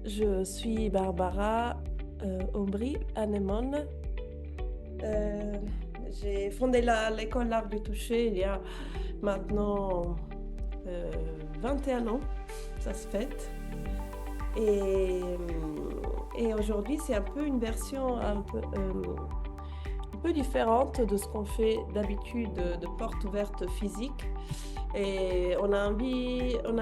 Je suis Barbara Aubry Anemone. Euh, j'ai fondé l'école L'Art du Toucher il y a maintenant 21 ans, ça se fête. Et, et aujourd'hui, c'est un peu une version un peu différente de ce qu'on fait d'habitude de porte ouverte physique. Et on a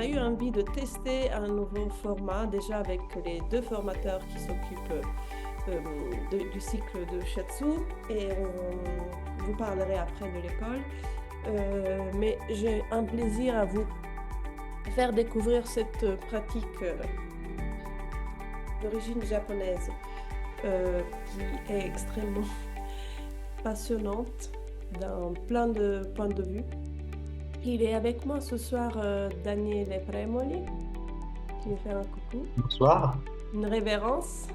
eu envie de tester un nouveau format, déjà avec les deux formateurs qui s'occupent du cycle de Shiatsu. Et on vous parlerai après de l'école. Mais j'ai un plaisir à vous faire découvrir cette pratique d'origine japonaise qui est extrêmement passionnante dans plein de points de vue. Il est avec moi ce soir Daniele Premoli, qui me fait un coucou, Bonsoir. une révérence.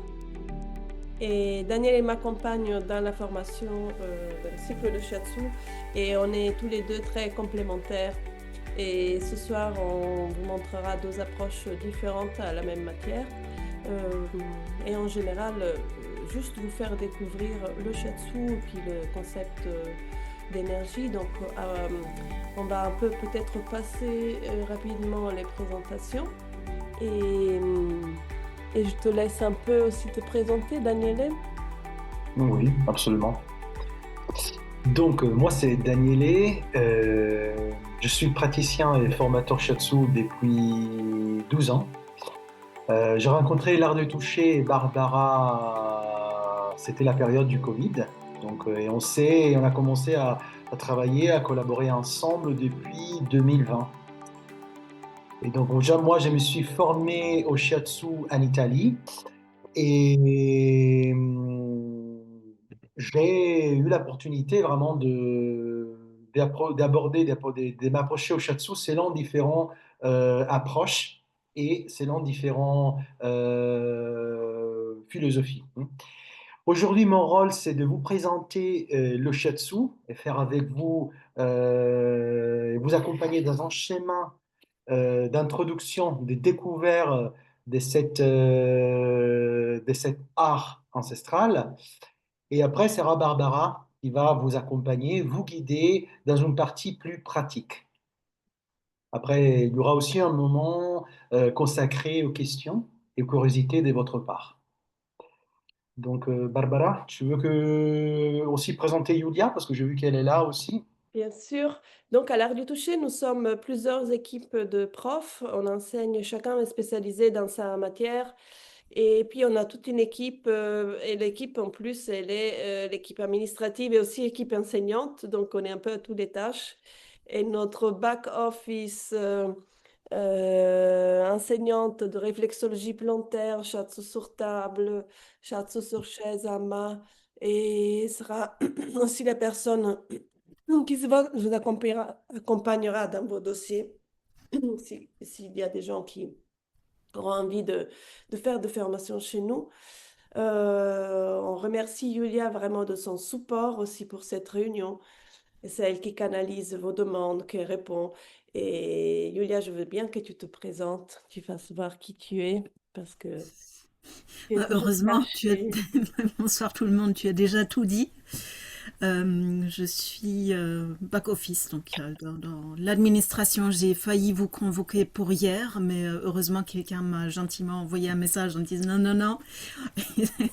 Et Daniele m'accompagne dans la formation dans le cycle de Shiatsu et on est tous les deux très complémentaires. Et ce soir, on vous montrera deux approches différentes à la même matière. Et en général, juste vous faire découvrir le Shiatsu et puis le concept d'énergie. Donc, on va un peu peut-être passer rapidement les présentations. Et, et je te laisse un peu aussi te présenter, Daniele. Oui, absolument. Donc, moi, c'est Daniele. Je suis praticien et formateur shiatsu depuis 12 ans. J'ai rencontré l'art de toucher et Barbara, c'était la période du Covid. Donc, et on a commencé à travailler, à collaborer ensemble depuis 2020. Et donc, déjà, moi, je me suis formé au shiatsu en Italie. Et j'ai eu l'opportunité vraiment de m'approcher au shiatsu selon différentes approches et selon différentes philosophies. Aujourd'hui, mon rôle, c'est de vous présenter le shiatsu et faire avec vous, vous accompagner dans un schéma d'introduction, de découverte de cet art ancestral. Et après, c'est Barbara qui va vous accompagner, vous guider dans une partie plus pratique. Après, il y aura aussi un moment consacré aux questions et aux curiosités de votre part. Donc, Barbara, tu veux aussi présenter Julia, parce que j'ai vu qu'elle est là aussi. Bien sûr. Donc, à l'Art du Toucher, nous sommes plusieurs équipes de profs. On enseigne, chacun est spécialisé dans sa matière. Et puis, on a toute une équipe, et l'équipe, en plus, elle est l'équipe administrative et aussi équipe enseignante. Donc, on est un peu à toutes les tâches. Et notre back-office enseignante de réflexologie plantaire, shiatsu sur table, shiatsu sur chaise à main, et sera aussi la personne qui vous accompagnera dans vos dossiers s'il y a des gens qui auront envie de faire de formation chez nous. On remercie Julia vraiment de son support aussi pour cette réunion. Et c'est elle qui canalise vos demandes, qui répond. Et Julia, je veux bien que tu te présentes, tu fasses voir qui tu es, parce que tu es toujours Heureusement, cachée. bonsoir tout le monde, tu as déjà tout dit. Je suis back-office, donc dans l'administration. J'ai failli vous convoquer pour hier, mais heureusement quelqu'un m'a gentiment envoyé un message en me disant non, non, non,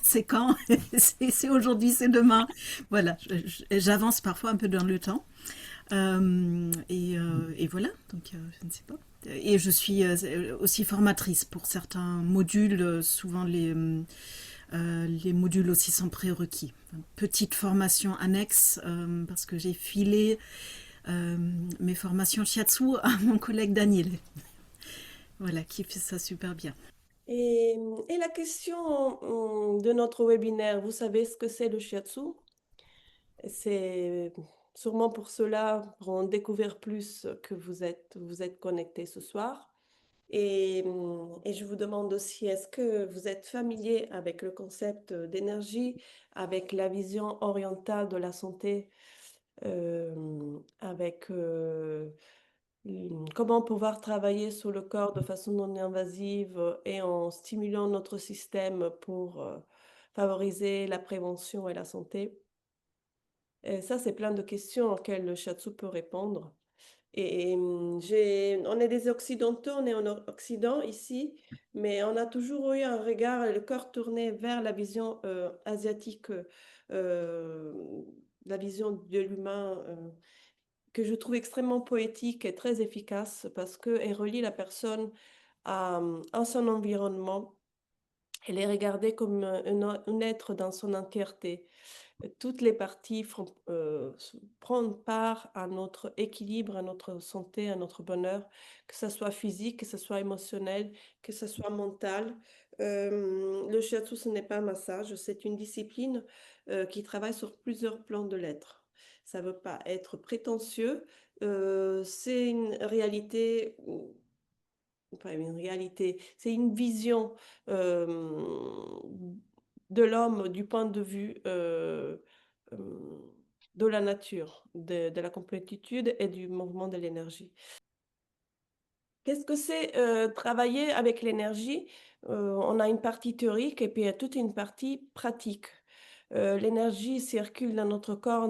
c'est quand? C'est aujourd'hui, c'est demain. Voilà, j'avance parfois un peu dans le temps. Et voilà, donc je ne sais pas. Et je suis aussi formatrice pour certains modules, souvent les modules aussi sont prérequis. Petite formation annexe, parce que j'ai filé mes formations shiatsu à mon collègue Daniel. Voilà, qui fait ça super bien. Et, et la question de notre webinaire, vous savez ce que c'est le shiatsu? C'est sûrement pour cela, pour en découvrir plus, que vous êtes connectés ce soir. Et je vous demande aussi, est-ce que vous êtes familier avec le concept d'énergie, avec la vision orientale de la santé, avec comment pouvoir travailler sur le corps de façon non invasive et en stimulant notre système pour favoriser la prévention et la santé. Et ça, c'est plein de questions auxquelles le shiatsu peut répondre. On est des Occidentaux, on est en Occident ici, mais on a toujours eu un regard et le cœur tourné vers la vision asiatique, euh, la vision de l'humain, que je trouve extrêmement poétique et très efficace parce qu'elle relie la personne à son environnement. Elle est regardée comme un être dans son entièreté. Toutes les parties prennent part à notre équilibre, à notre santé, à notre bonheur, que ce soit physique, que ce soit émotionnel, que ce soit mental. Le shiatsu, ce n'est pas un massage, c'est une discipline qui travaille sur plusieurs plans de l'être. Ça ne veut pas être prétentieux, c'est une réalité, enfin une réalité, c'est une vision euh, de l'homme du point de vue euh, de la nature, de la complétude et du mouvement de l'énergie. Qu'est-ce que c'est travailler avec l'énergie? On a une partie théorique et puis il y a toute une partie pratique. L'énergie circule dans notre corps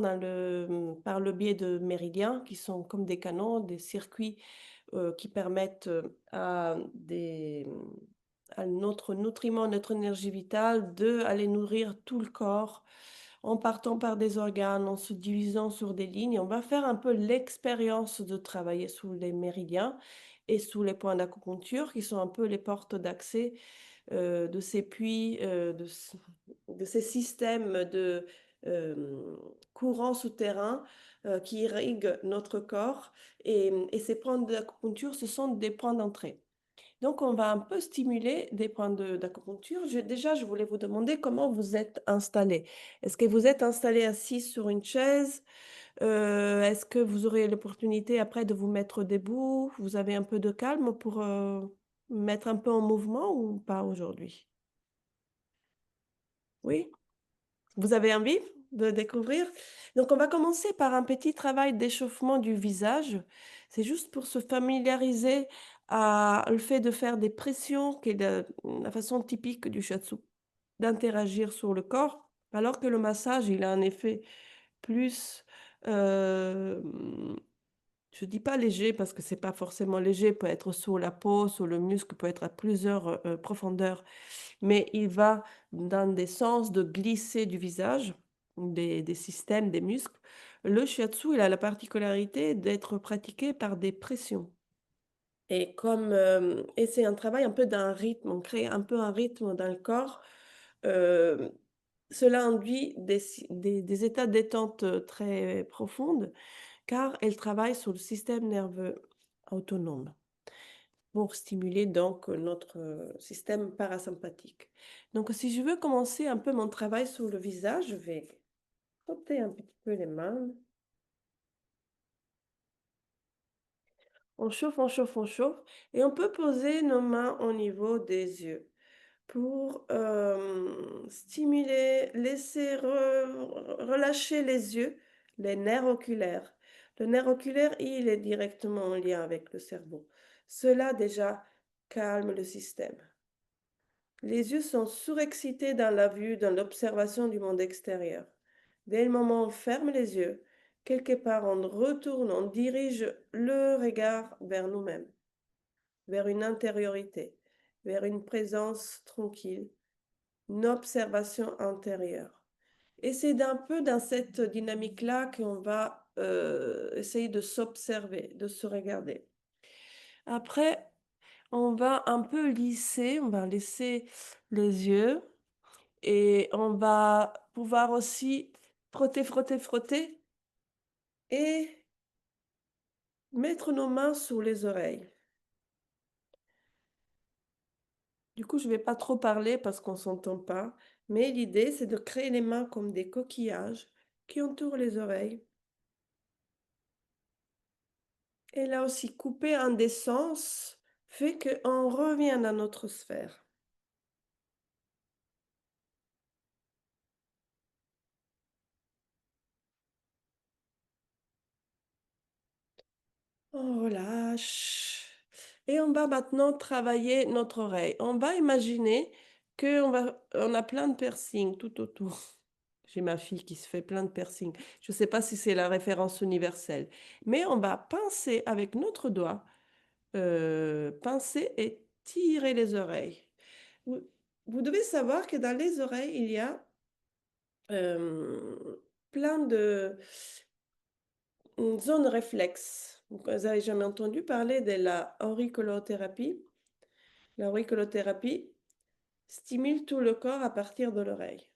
par le biais de méridiens qui sont comme des canaux, des circuits qui permettent à notre nutriment, notre énergie vitale, d'aller nourrir tout le corps en partant par des organes, en se divisant sur des lignes. On va faire un peu l'expérience de travailler sous les méridiens et sous les points d'acupuncture qui sont un peu les portes d'accès de ces puits, de ces systèmes de courants souterrains qui irriguent notre corps. Et ces points d'acupuncture, ce sont des points d'entrée. Donc, on va un peu stimuler des points d'acupuncture. Déjà, je voulais vous demander comment vous êtes installé. Est-ce que vous êtes installé assis sur une chaise? Est-ce que vous aurez l'opportunité après de vous mettre debout? Vous avez un peu de calme pour mettre un peu en mouvement ou pas aujourd'hui? Oui? Vous avez envie de découvrir? Donc, on va commencer par un petit travail d'échauffement du visage. C'est juste pour se familiariser à le fait de faire des pressions, qui est la façon typique du shiatsu, d'interagir sur le corps, alors que le massage, il a un effet plus, euh, je dis pas léger parce que c'est pas forcément léger, peut être sur la peau, sur le muscle, peut être à plusieurs profondeurs, mais il va dans des sens de glisser du visage, des systèmes, des muscles. Le shiatsu, il a la particularité d'être pratiqué par des pressions. Et c'est un travail un peu d'un rythme, on crée un peu un rythme dans le corps. Euh, Cela induit des états de détente très profondes car elle travaille sur le système nerveux autonome pour stimuler donc notre système parasympathique. Donc si je veux commencer un peu mon travail sur le visage, je vais frotter un petit peu les mains. On chauffe, on chauffe, on chauffe et on peut poser nos mains au niveau des yeux pour stimuler, relâcher les yeux, les nerfs oculaires. Le nerf oculaire, il est directement en lien avec le cerveau. Cela déjà calme le système. Les yeux sont surexcités dans la vue, dans l'observation du monde extérieur. Dès le moment où on ferme les yeux, quelque part on retourne, on dirige le regard vers nous-mêmes, vers une intériorité, vers une présence tranquille, une observation intérieure. Et c'est d'un peu dans cette dynamique-là qu'on va essayer de s'observer, de se regarder. Après, on va un peu lisser, on va laisser les yeux et on va pouvoir aussi frotter, frotter, frotter et mettre nos mains sous les oreilles. Du coup, je ne vais pas trop parler parce qu'on ne s'entend pas, mais l'idée, c'est de créer les mains comme des coquillages qui entourent les oreilles. Et là aussi, couper un des sens fait qu'on revient à notre sphère. On relâche. Et on va maintenant travailler notre oreille. On va imaginer on a plein de piercings tout autour. J'ai ma fille qui se fait plein de piercings. Je ne sais pas si c'est la référence universelle, mais on va pincer avec notre doigt, pincer et tirer les oreilles. Vous, vous devez savoir que dans les oreilles, il y a plein de zones réflexes. Vous n'avez jamais entendu parler de la auriculothérapie? La auriculothérapie stimule tout le corps à partir de l'oreille.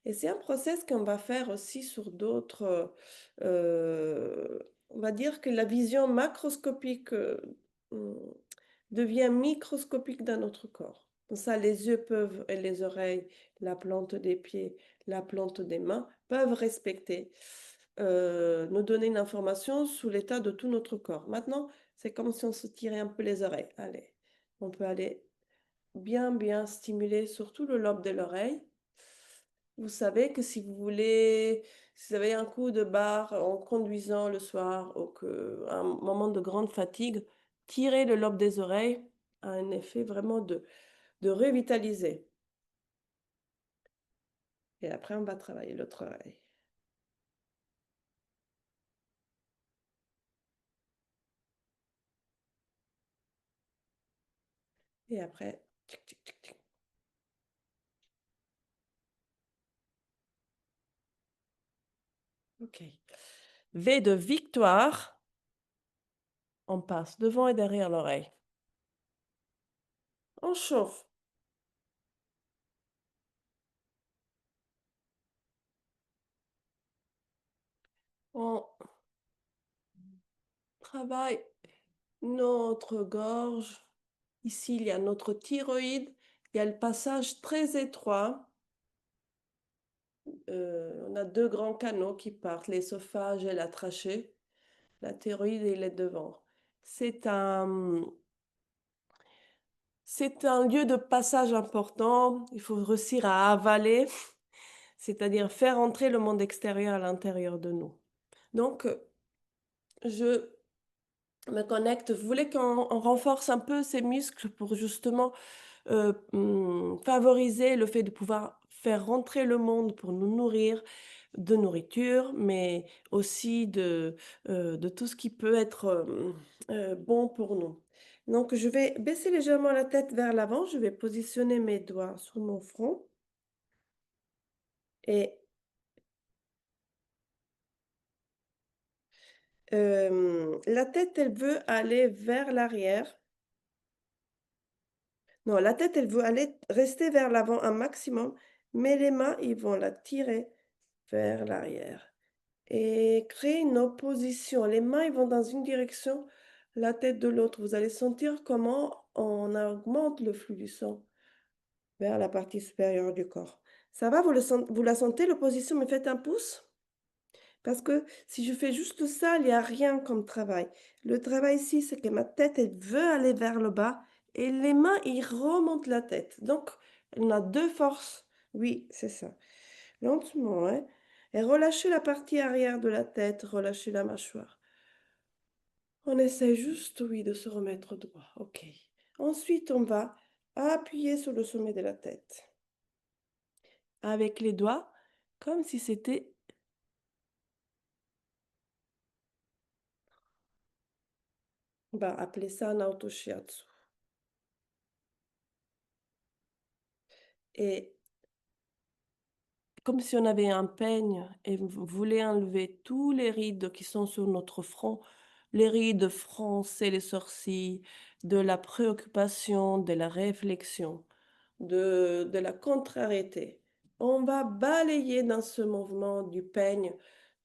Et c'est un process qu'on va faire aussi sur d'autres. On va dire que la vision macroscopique hum, devient microscopique dans notre corps. Comme ça, les yeux peuvent, et les oreilles, la plante des pieds, la plante des mains, peuvent respecter, nous donner une information sur l'état de tout notre corps. Maintenant, c'est comme si on se tirait un peu les oreilles. Allez, on peut aller bien stimuler surtout le lobe de l'oreille. Vous savez que si vous avez un coup de barre en conduisant le soir ou un moment de grande fatigue, tirer le lobe des oreilles a un effet vraiment de revitaliser. Et après, on va travailler l'autre oreille. Et après, tic, tic, tic, tic. OK. V de victoire, on passe devant et derrière l'oreille. On chauffe. On travaille notre gorge. Ici, il y a notre thyroïde. Il y a le passage très étroit. On a deux grands canaux qui partent, l'ésophage et la trachée. La thyroïde, il est devant. C'est un, c'est un lieu de passage important. Il faut réussir à avaler, c'est-à-dire faire entrer le monde extérieur à l'intérieur de nous. Donc, je me connecte. Vous voulez qu'on renforce un peu ces muscles pour justement favoriser le fait de pouvoir faire rentrer le monde pour nous nourrir de nourriture, mais aussi de tout ce qui peut être bon pour nous. Donc, je vais baisser légèrement la tête vers l'avant. Je vais positionner mes doigts sur mon front. Et la tête, elle veut aller vers l'arrière. Non, la tête, elle veut aller rester vers l'avant un maximum, mais les mains, ils vont la tirer vers l'arrière. Et créer une opposition. Les mains, ils vont dans une direction, la tête de l'autre. Vous allez sentir comment on augmente le flux du sang vers la partie supérieure du corps. Ça va, vous la sentez, l'opposition? Me faites un pouce? Parce que si je fais juste ça, il n'y a rien comme travail. Le travail ici, c'est que ma tête, elle veut aller vers le bas et les mains, ils remontent la tête. Donc, on a deux forces. Oui, c'est ça. Lentement, hein. Et relâchez la partie arrière de la tête, relâchez la mâchoire. On essaie juste, oui, de se remettre droit. OK. Ensuite, on va appuyer sur le sommet de la tête. Avec les doigts, comme si c'était... On va appeler ça Naoto Shiatsu. Et comme si on avait un peigne et vous voulez enlever tous les rides qui sont sur notre front, les rides froncées, les sourcils, de la préoccupation, de la réflexion, de la contrariété. On va balayer dans ce mouvement du peigne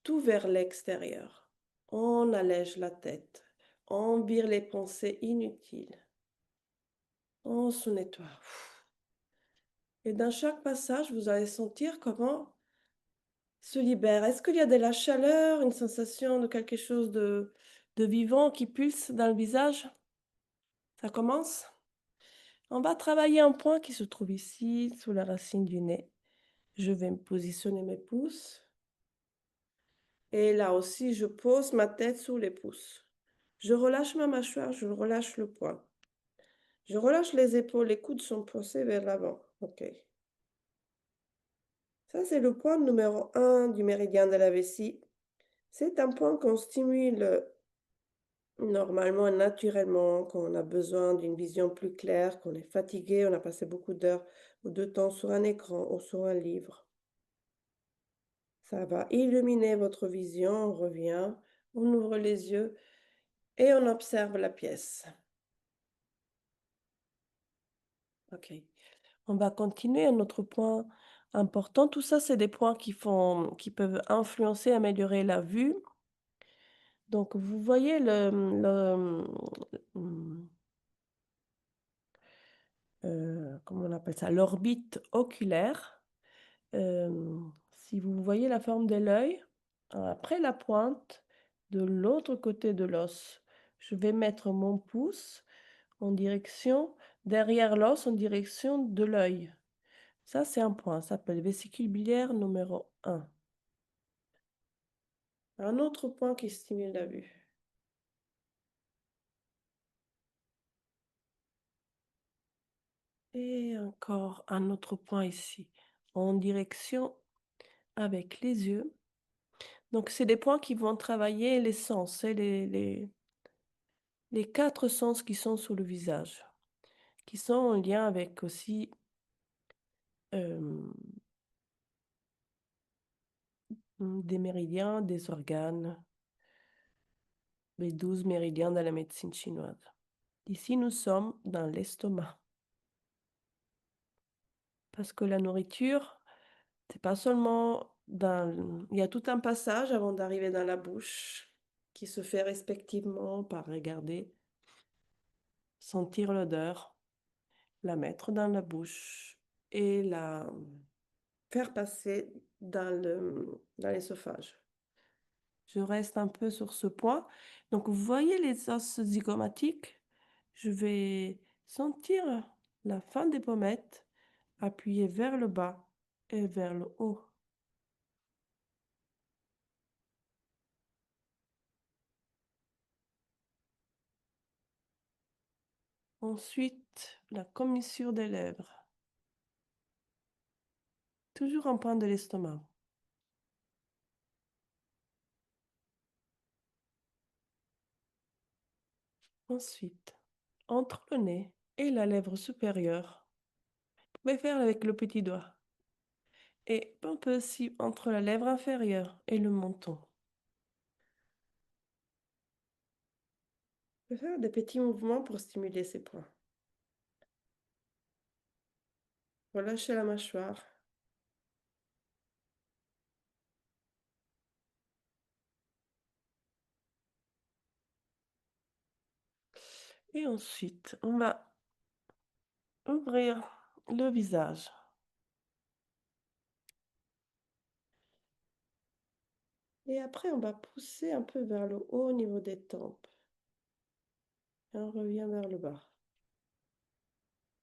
tout vers l'extérieur. On allège la tête, on vire les pensées inutiles, on se nettoie. Et dans chaque passage, vous allez sentir comment se libère. Est-ce qu'il y a de la chaleur, une sensation de quelque chose de vivant qui pulse dans le visage? Ça commence? On va travailler un point qui se trouve ici, sous la racine du nez. Je vais me positionner mes pouces. Et là aussi, je pose ma tête sous les pouces. Je relâche ma mâchoire, je relâche le poing. Je relâche les épaules, les coudes sont poussés vers l'avant. OK. Ça, c'est le point numéro 1 du méridien de la vessie. C'est un point qu'on stimule normalement, naturellement, quand on a besoin d'une vision plus claire, qu'on est fatigué, on a passé beaucoup d'heures ou de temps sur un écran ou sur un livre. Ça va illuminer votre vision, on revient, on ouvre les yeux et on observe la pièce. OK. On va continuer un autre point important. Tout ça, c'est des points qui peuvent influencer, améliorer la vue. Donc, vous voyez mmh, comment on appelle ça? L'orbite oculaire. Si vous voyez la forme de l'œil, après la pointe, de l'autre côté de l'os, je vais mettre mon pouce en direction derrière l'os, en direction de l'œil. Ça, c'est un point, ça s'appelle vésicule biliaire numéro 1. Un autre point qui stimule la vue. Et encore un autre point ici, en direction avec les yeux. Donc, c'est des points qui vont travailler les sens, et les 4 sens qui sont sur le visage, qui sont en lien avec aussi euh, des méridiens, des organes, les 12 méridiens de la médecine chinoise. Ici, nous sommes dans l'estomac. Parce que la nourriture, c'est pas seulement dans... Il y a tout un passage avant d'arriver dans la bouche qui se fait respectivement par regarder, sentir l'odeur, la mettre dans la bouche et la faire passer dans l'ésophage. Je reste un peu sur ce point. Donc, vous voyez les os zygomatiques? Je vais sentir la fin des pommettes appuyer vers le bas et vers le haut. Ensuite, la commissure des lèvres. Toujours en point de l'estomac. Ensuite, entre le nez et la lèvre supérieure, vous pouvez faire avec le petit doigt. Et un peu aussi entre la lèvre inférieure et le menton. Vous pouvez faire des petits mouvements pour stimuler ces points. Relâchez la mâchoire. Et ensuite, on va ouvrir le visage. Et après, on va pousser un peu vers le haut au niveau des tempes. Et on revient vers le bas.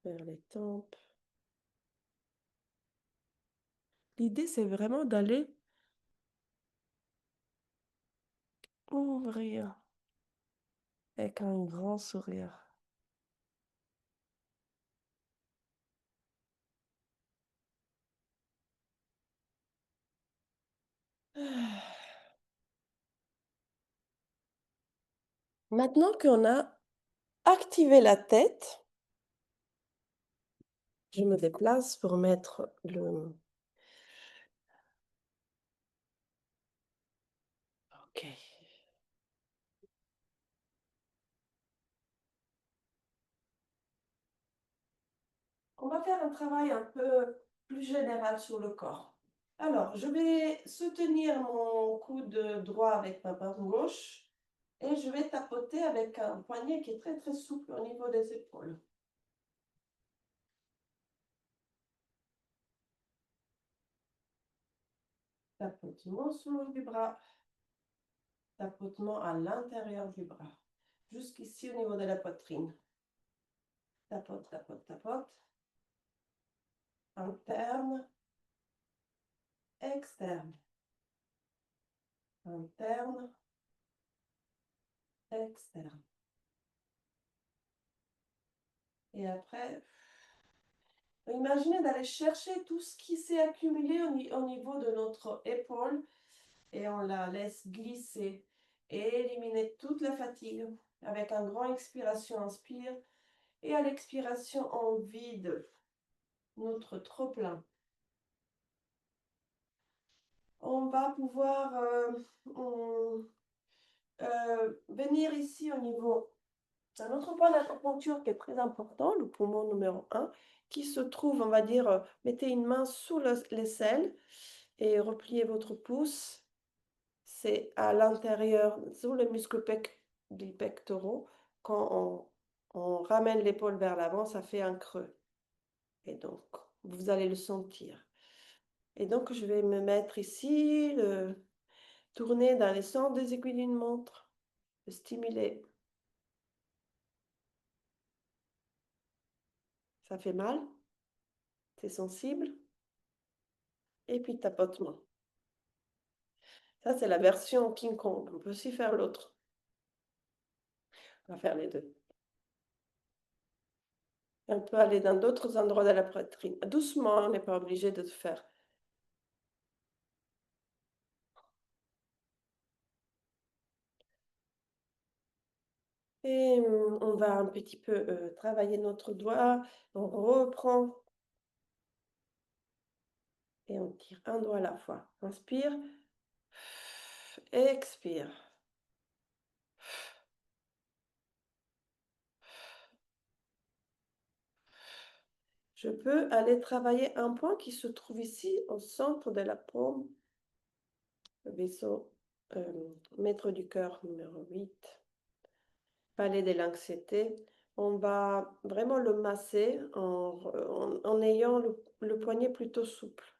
Vers les tempes. L'idée, c'est vraiment d'aller ouvrir avec un grand sourire. Maintenant qu'on a activé la tête, je me déplace pour mettre le... OK. On va faire un travail un peu plus général sur le corps. Alors, je vais soutenir mon coude droit avec ma main gauche et je vais tapoter avec un poignet qui est très très souple au niveau des épaules. Tapotement sur le haut du bras, tapotement à l'intérieur du bras, jusqu'ici au niveau de la poitrine. Tapote, tapote, tapote. Interne, externe. Interne, externe. Et après, imaginez d'aller chercher tout ce qui s'est accumulé au niveau de notre épaule et on la laisse glisser et éliminer toute la fatigue. Avec un grand expiration, inspire et à l'expiration, on vide notre trop-plein. On va pouvoir venir ici au niveau d'un autre point d'acupuncture qui est très important, le poumon numéro 1, qui se trouve, on va dire, mettez une main sous l'aisselle et repliez votre pouce. C'est à l'intérieur, sous le muscle des pectoraux. Quand on ramène l'épaule vers l'avant, ça fait un creux. Et donc, vous allez le sentir. Et donc, je vais me mettre ici, tourner dans les sens des aiguilles d'une montre, le stimuler. Ça fait mal, c'est sensible. Et puis tapotement. Ça, c'est la version King Kong. On peut aussi faire l'autre. On va faire les deux. On peut aller dans d'autres endroits de la poitrine. Doucement, on n'est pas obligé de faire. Et on va un petit peu travailler notre doigt. On reprend. Et on tire un doigt à la fois. Inspire. Expire. Je peux aller travailler un point qui se trouve ici au centre de la paume. Le vaisseau maître du cœur numéro 8. Palais de l'anxiété. On va vraiment le masser en ayant le poignet plutôt souple.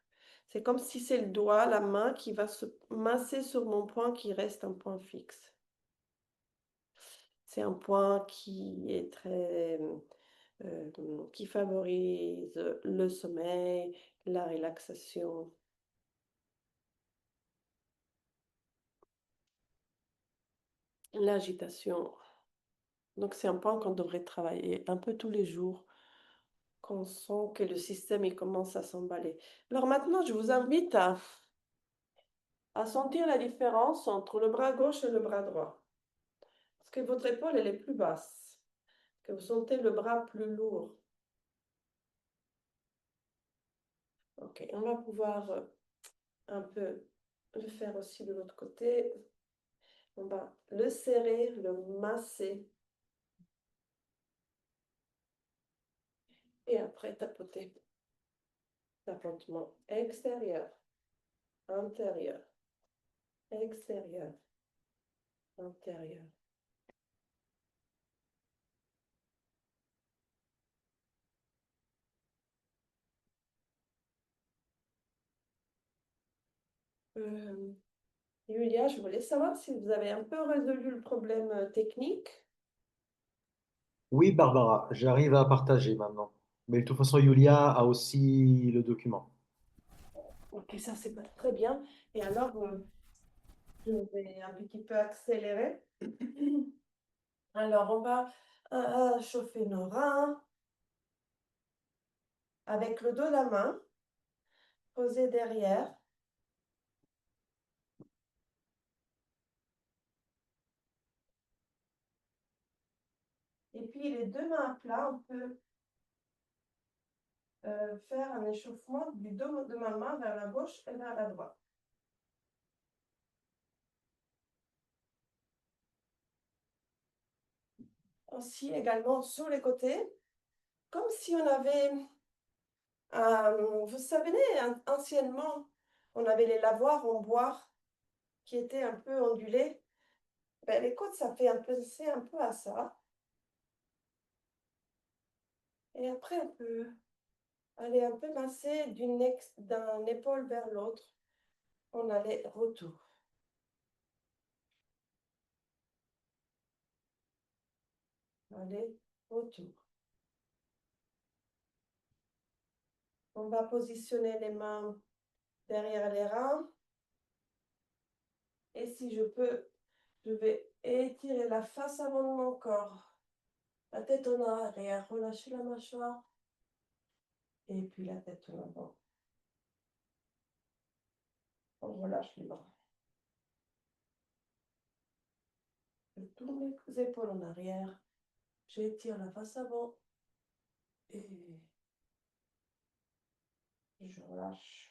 C'est comme si c'est le doigt, la main qui va se masser sur mon point qui reste un point fixe. C'est un point qui est très... qui favorise le sommeil, la relaxation. L'agitation. Donc c'est un point qu'on devrait travailler un peu tous les jours, qu'on sent que le système il commence à s'emballer. Alors maintenant, je vous invite à sentir la différence entre le bras gauche et le bras droit. Parce que votre épaule, elle est plus basse, que vous sentez le bras plus lourd. Ok, on va pouvoir un peu le faire aussi de l'autre côté. On va le serrer, le masser. Et après, tapoter. Tapotement extérieur, intérieur, extérieur, intérieur. Julia, je voulais savoir si vous avez un peu résolu le problème technique. Oui, Barbara, j'arrive à partager maintenant. Mais de toute façon, Yulia a aussi le document. Ok, ça c'est pas très bien. Et alors, je vais un petit peu accélérer. Alors, on va chauffer nos reins avec le dos de la main posé derrière. Et puis, les deux mains à plat, on peut faire un échauffement du dos de ma main vers la gauche et vers la droite. Aussi également sur les côtés, comme si on avait, vous savez, anciennement, on avait les lavoirs en bois qui étaient un peu ondulés. Ben, les côtes, ça fait un peu, c'est un peu à ça. Et après, on peut aller un peu masser d'un épaule vers l'autre. On allait retour. Aller retour. On va positionner les mains derrière les reins. Et si je peux, Je vais étirer la face avant de mon corps. La tête en arrière, relâchez la mâchoire. Et puis la tête en avant. On relâche les bras. Je tourne les épaules en arrière. J'étire la face avant. Et je relâche.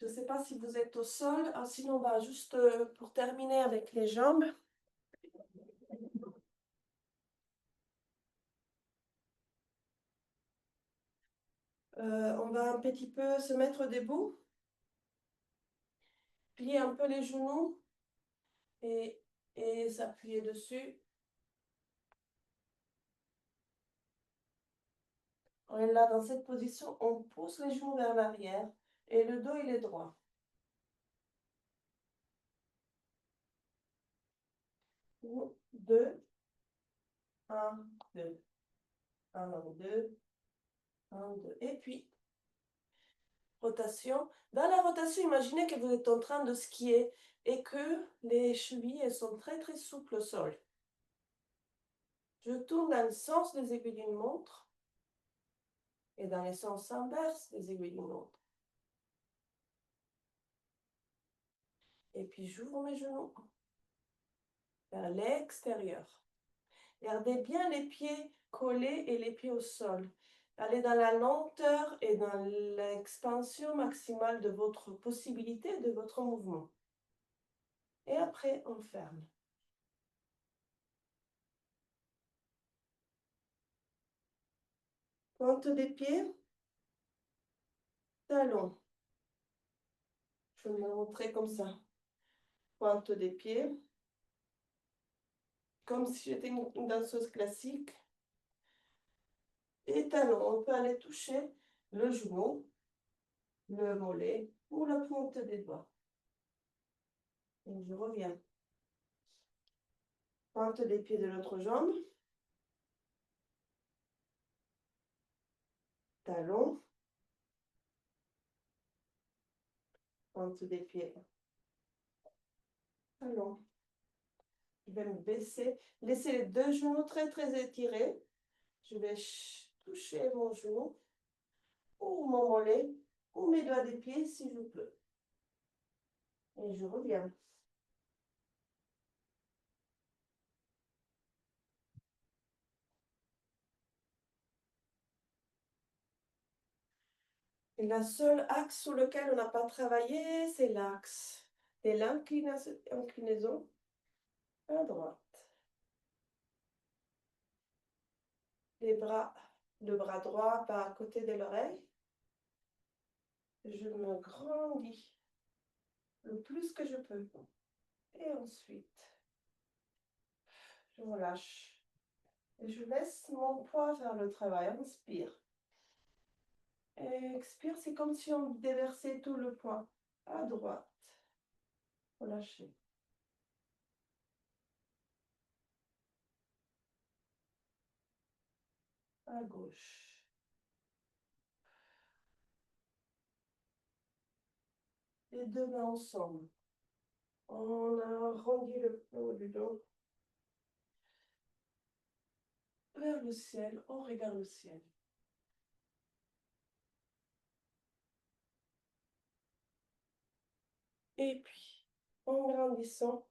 Je ne sais pas si vous êtes au sol. Ah, sinon, on va juste pour terminer avec les jambes. On va un petit peu se mettre debout. Plier un peu les genoux et, et s'appuyer dessus. On est là dans cette position, on pousse les genoux vers l'arrière et le dos il est droit. 2, 1, 2, 1, 2, 1, 2. Et puis, rotation. Dans la rotation, imaginez que vous êtes en train de skier et que les chevilles elles sont très très souples au sol. Je tourne dans le sens des aiguilles d'une montre et dans le sens inverse des aiguilles d'une montre. Et puis j'ouvre mes genoux vers l'extérieur. Gardez bien les pieds collés et les pieds au sol. Allez dans la lenteur et dans l'expansion maximale de votre possibilité, de votre mouvement. Et après, on ferme. Pointe des pieds, talons. Je vais me montrer comme ça. Pointe des pieds, comme si j'étais une danseuse classique. Et talons, on peut aller toucher le genou, le mollet ou la pointe des doigts. Et je reviens. Pointe des pieds de l'autre jambe. Talons. Pointe des pieds. Talons. Je vais me baisser. Laissez les deux genoux très très étirés. Je vais toucher mon genou ou mon mollet ou mes doigts des pieds si je peux. Et je reviens. Et le seul axe sur lequel on n'a pas travaillé, c'est l'axe de l'inclinaison à droite. Les bras, le bras droit par à côté de l'oreille. Je me grandis le plus que je peux. Et ensuite, je relâche. Et je laisse mon poids faire le travail. Inspire. Et expire, c'est comme si on déversait tout le poids à droite. Relâchez. À gauche. Les deux mains ensemble. On a arrondi le haut du dos vers le ciel. On regarde le ciel. Et puis, en grandissant,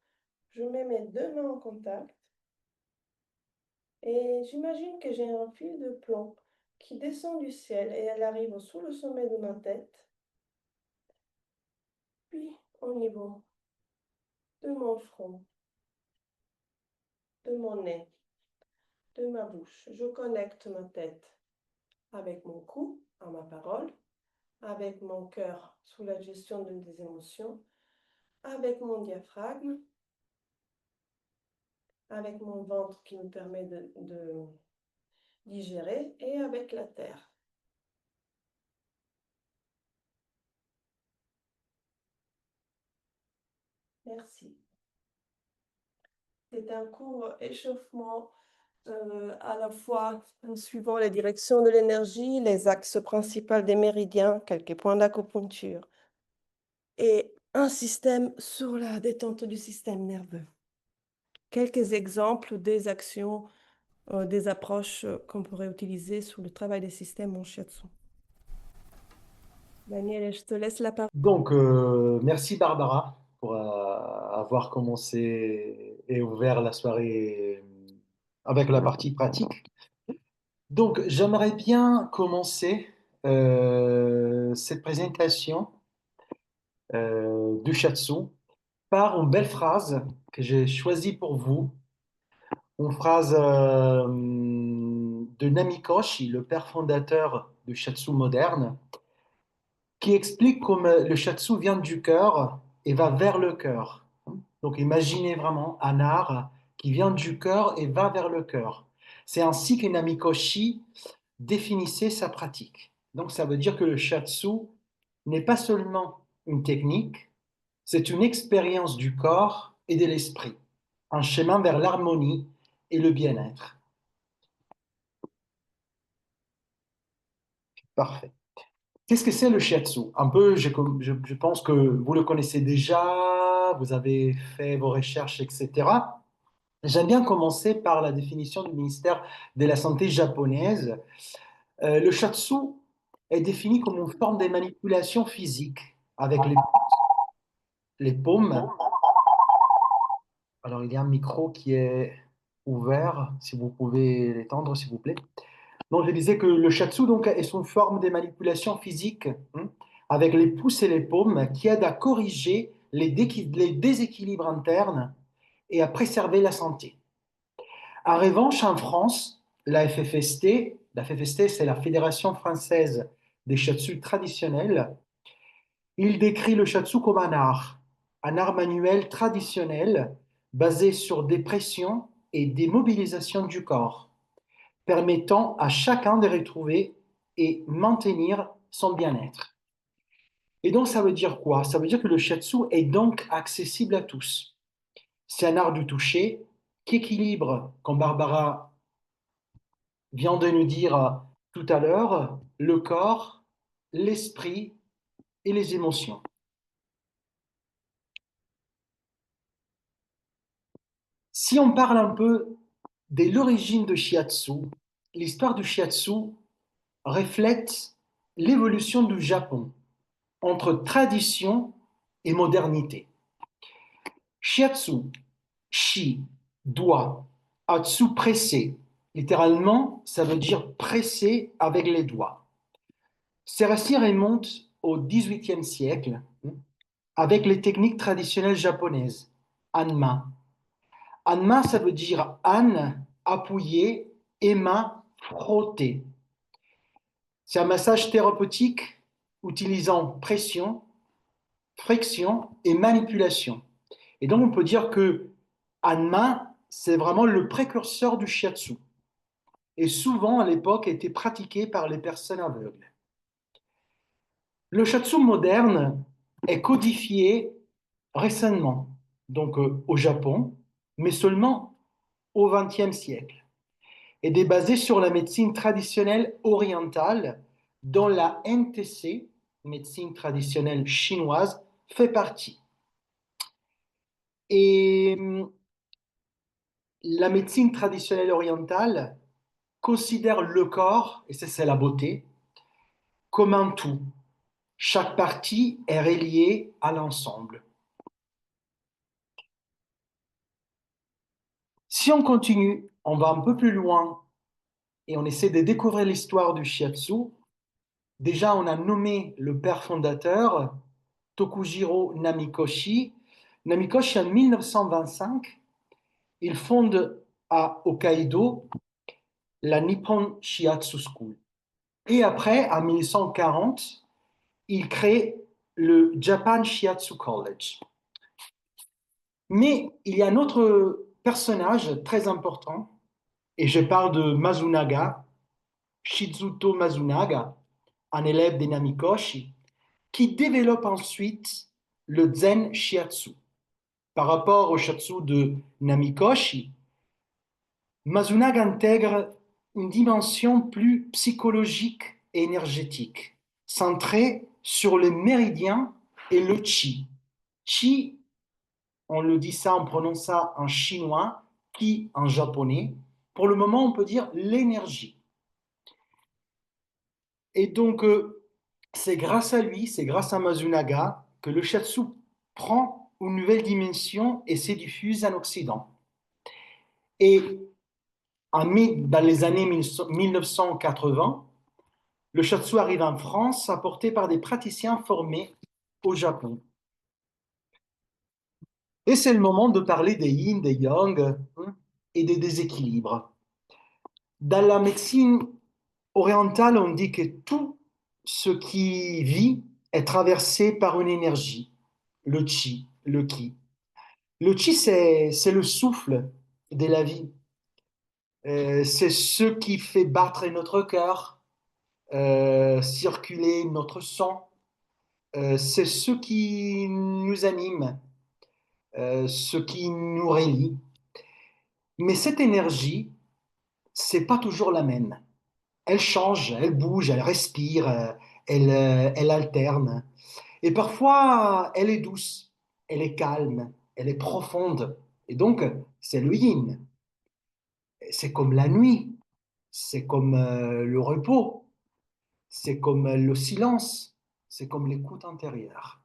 je mets mes deux mains en contact. Et j'imagine que j'ai un fil de plomb qui descend du ciel et elle arrive sous le sommet de ma tête. Puis au niveau de mon front, de mon nez, de ma bouche. Je connecte ma tête avec mon cou, à ma parole, avec mon cœur sous la gestion des émotions, avec mon diaphragme, avec mon ventre qui me permet de digérer et avec la terre. Merci. C'est un court échauffement à la fois en suivant les directions de l'énergie, les axes principaux des méridiens, quelques points d'acupuncture, et un système sur la détente du système nerveux. Quelques exemples des actions, des approches qu'on pourrait utiliser sur le travail des systèmes en shiatsu. Daniel, je te laisse la parole. Donc, merci Barbara pour avoir commencé et ouvert la soirée avec la partie pratique. Donc, j'aimerais bien commencer cette présentation du Shatsu par une belle phrase que j'ai choisie pour vous, une phrase de Namikoshi, le père fondateur du Shatsu moderne, qui explique comme le Shatsu vient du cœur et va vers le cœur. Donc, imaginez vraiment un art qui vient du cœur et va vers le cœur. C'est ainsi que Namikoshi définissait sa pratique. Donc, ça veut dire que le Shatsu n'est pas seulement une technique, c'est une expérience du corps et de l'esprit, un chemin vers l'harmonie et le bien-être. Parfait. Qu'est-ce que c'est le shiatsu? Un peu, je pense que vous le connaissez déjà, vous avez fait vos recherches, etc. J'aime bien commencer par la définition du ministère de la Santé japonaise. Le shiatsu est défini comme une forme de manipulation physique avec les paumes. Alors, il y a un micro qui est ouvert, si vous pouvez l'étendre, s'il vous plaît. Donc, je disais que le shiatsu donc, est une forme de manipulation physique avec les pouces et les paumes qui aide à corriger les déséquilibres internes et à préserver la santé. En revanche, en France, la FFST, c'est la Fédération française des shiatsu traditionnels, il décrit le shiatsu comme un art manuel traditionnel basé sur des pressions et des mobilisations du corps, permettant à chacun de retrouver et maintenir son bien-être. Et donc, ça veut dire quoi? Ça veut dire que le shiatsu est donc accessible à tous. C'est un art du toucher qui équilibre, comme Barbara vient de nous dire tout à l'heure, le corps, l'esprit et les émotions. Si on parle un peu de l'origine de shiatsu, l'histoire du shiatsu reflète l'évolution du Japon entre tradition et modernité. Shiatsu, shi, doigt, atsu, pressé. Littéralement, ça veut dire presser avec les doigts. Ces racines remontent au XVIIIe siècle avec les techniques traditionnelles japonaises, Anma. Anma, ça veut dire an, appuyer, et main, frotter. C'est un massage thérapeutique utilisant pression, friction et manipulation. Et donc, on peut dire que Anma, c'est vraiment le précurseur du shiatsu. Et souvent, à l'époque, était pratiqué par les personnes aveugles. Le shiatsu moderne est codifié récemment, donc au Japon, mais seulement au XXe siècle, et est basé sur la médecine traditionnelle orientale, dont la NTC, médecine traditionnelle chinoise, fait partie. Et la médecine traditionnelle orientale considère le corps, et c'est la beauté, comme un tout. Chaque partie est reliée à l'ensemble. Si on continue, on va un peu plus loin et on essaie de découvrir l'histoire du shiatsu. Déjà, on a nommé le père fondateur, Tokujiro Namikoshi. Namikoshi, en 1925, il fonde à Hokkaido la Nippon Shiatsu School. Et après, en 1940, il crée le Japan Shiatsu College. Mais il y a un autre personnage très important, et je parle de Masunaga, Shizuto Masunaga, un élève de Namikoshi, qui développe ensuite le Zen Shiatsu. Par rapport au Shiatsu de Namikoshi, Masunaga intègre une dimension plus psychologique et énergétique, centrée sur les méridiens et le chi. Chi, on le dit ça, on prononce ça en chinois, ki en japonais. Pour le moment, on peut dire l'énergie. Et donc, c'est grâce à lui, c'est grâce à Masunaga que le shiatsu prend une nouvelle dimension et se diffuse en Occident. Et dans les années 1980, le shiatsu arrive en France apporté par des praticiens formés au Japon. Et c'est le moment de parler des yin, des yang et des déséquilibres. Dans la médecine orientale, on dit que tout ce qui vit est traversé par une énergie, le chi, le ki. Le chi, c'est le souffle de la vie. C'est ce qui fait battre notre cœur, circuler notre sang. C'est ce qui nous anime, ce qui nous relie. Mais cette énergie, c'est pas toujours la même. Elle change, elle bouge, elle respire, elle alterne. Et parfois, elle est douce, elle est calme, elle est profonde. Et donc, c'est le yin. C'est comme la nuit, c'est comme le repos, c'est comme le silence, c'est comme l'écoute intérieure.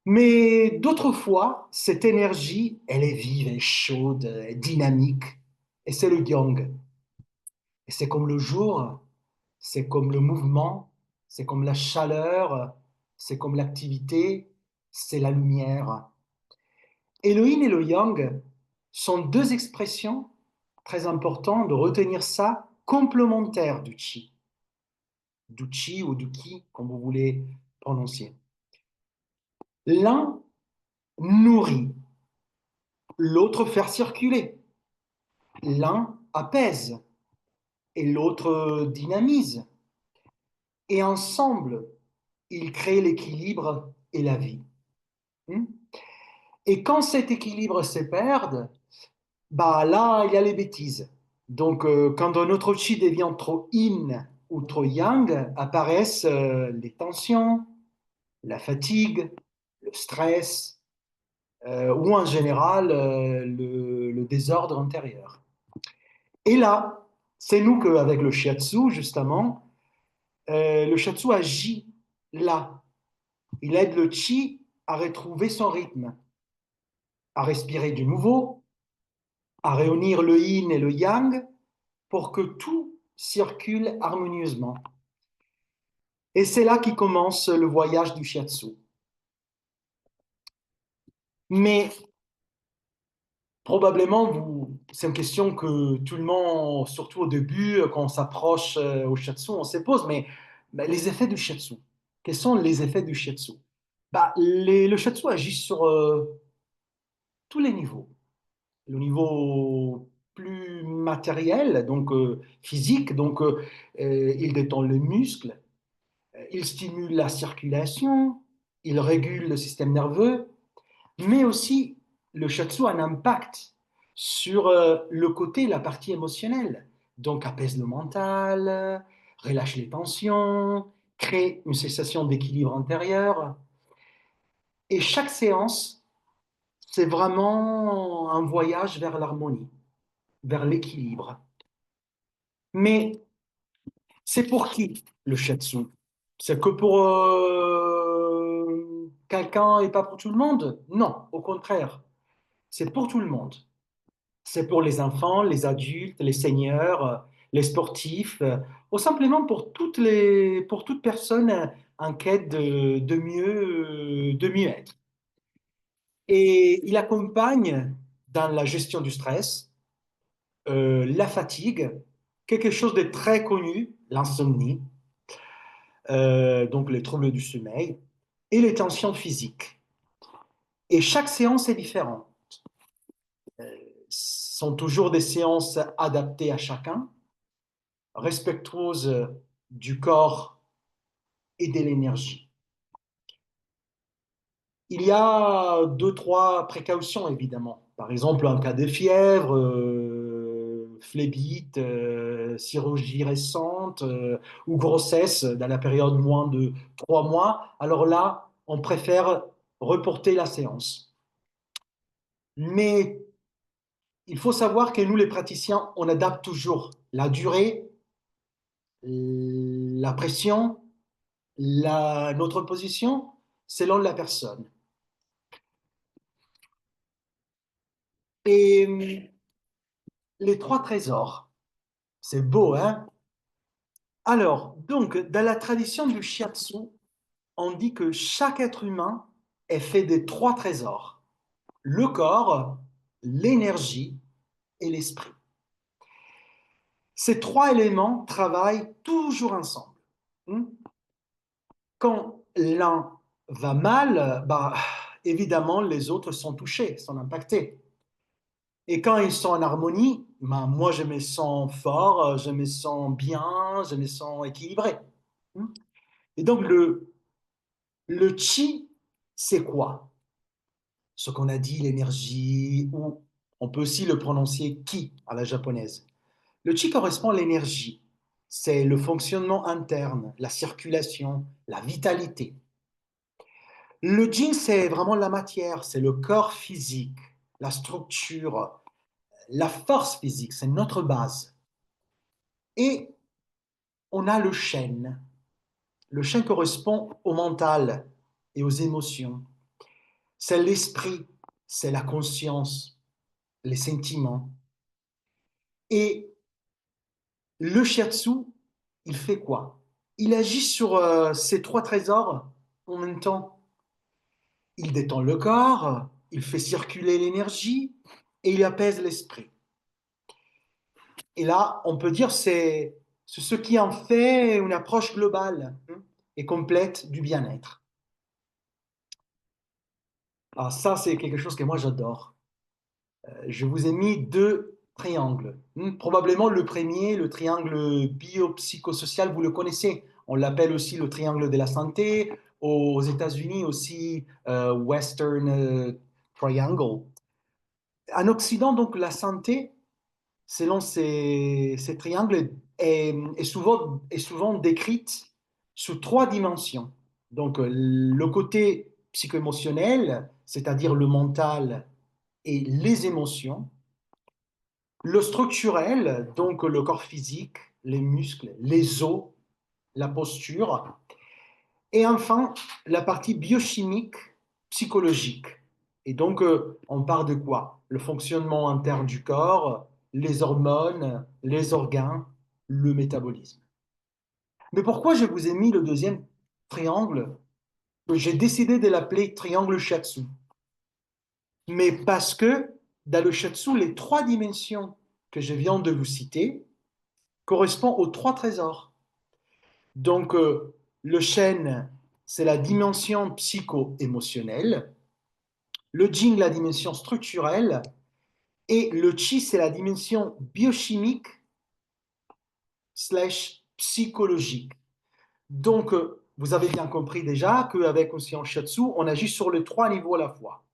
Mais d'autres fois, cette énergie, elle est vive, elle est chaude, elle est dynamique. Et c'est le yang. Et c'est comme le jour, c'est comme le mouvement, c'est comme la chaleur, c'est comme l'activité, c'est la lumière. Et le yin et le yang sont deux expressions très importantes de retenir ça, complémentaires du chi ou du ki, comme vous voulez prononcer. L'un nourrit, l'autre fait circuler. L'un apaise et l'autre dynamise. Et ensemble, ils créent l'équilibre et la vie. Et quand cet équilibre se perd, bah là, il y a les bêtises. Donc, quand notre chi devient trop yin ou trop yang, apparaissent les tensions, la fatigue, le stress, ou en général le désordre intérieur. Et là, c'est nous qu'avec le shiatsu, justement, le shiatsu agit là. Il aide le chi à retrouver son rythme, à respirer du nouveau, à réunir le yin et le yang pour que tout circule harmonieusement. Et c'est là qui commence le voyage du shiatsu. Mais probablement, c'est une question que tout le monde, surtout au début, quand on s'approche au shiatsu, on se pose, mais les effets du shiatsu, quels sont les effets du shiatsu? Le shiatsu agit sur tous les niveaux. Le niveau plus matériel, donc physique, donc il détend les muscles, il stimule la circulation, il régule le système nerveux, mais aussi le shiatsu a un impact sur le côté, la partie émotionnelle. Donc apaise le mental, relâche les tensions, crée une sensation d'équilibre intérieur. Et chaque séance, c'est vraiment un voyage vers l'harmonie, vers l'équilibre. Mais c'est pour qui le shiatsu? C'est que pour quelqu'un et pas pour tout le monde? Non, au contraire. C'est pour tout le monde. C'est pour les enfants, les adultes, les seniors, les sportifs, ou simplement pour pour toute personne en quête de mieux être. Et il accompagne dans la gestion du stress, la fatigue, quelque chose de très connu, l'insomnie, donc les troubles du sommeil, et les tensions physiques. Et chaque séance est différente. Sont toujours des séances adaptées à chacun, respectueuses du corps et de l'énergie. Il y a deux, trois précautions, évidemment. Par exemple, en cas de fièvre, phlébite, chirurgie récente ou grossesse dans la période moins de 3 mois, alors là, on préfère reporter la séance. Mais il faut savoir que nous, les praticiens, on adapte toujours la durée, la pression, notre position selon la personne. Et les 3 trésors, c'est beau, hein? Alors, donc, dans la tradition du shiatsu, on dit que chaque être humain est fait des 3 trésors: le corps, l'énergie et l'esprit. Ces 3 éléments travaillent toujours ensemble. Quand l'un va mal, bah, évidemment, les autres sont touchés, sont impactés. Et quand ils sont en harmonie, bah, moi, je me sens fort, je me sens bien, je me sens équilibré. Et donc, le chi, c'est quoi? Ce qu'on a dit, l'énergie, ou on peut aussi le prononcer ki à la japonaise. Le chi correspond à l'énergie. C'est le fonctionnement interne, la circulation, la vitalité. Le jin, c'est vraiment la matière, c'est le corps physique, la structure, la force physique, c'est notre base. Et on a le shen. Le shen correspond au mental et aux émotions. C'est l'esprit, c'est la conscience, les sentiments. Et le shiatsu, il fait quoi? Il agit sur ces 3 trésors en même temps. Il détend le corps, il fait circuler l'énergie et il apaise l'esprit. Et là, on peut dire c'est ce qui en fait une approche globale et complète du bien-être. Alors ça, c'est quelque chose que moi j'adore. Je vous ai mis 2 triangles. Probablement le premier, le triangle biopsychosocial, vous le connaissez. On l'appelle aussi le triangle de la santé. Aux États-Unis aussi, Western Triangle. En Occident, donc, la santé, selon ces triangles, est souvent décrite sous 3 dimensions. Donc, le côté psycho-émotionnel, c'est-à-dire le mental et les émotions. Le structurel, donc le corps physique, les muscles, les os, la posture. Et enfin, la partie biochimique, psychologique. Et donc, on parle de quoi? Le fonctionnement interne du corps, les hormones, les organes, le métabolisme. Mais pourquoi je vous ai mis le deuxième triangle? J'ai décidé de l'appeler triangle shiatsu. Mais parce que dans le shiatsu, les 3 dimensions que je viens de vous citer correspondent aux 3 trésors. Donc, le shen, c'est la dimension psycho-émotionnelle, le jing, la dimension structurelle, et le chi, c'est la dimension biochimique slash psychologique. Donc, vous avez bien compris déjà qu'avec Ocean Shiatsu, on agit sur les 3 niveaux à la fois.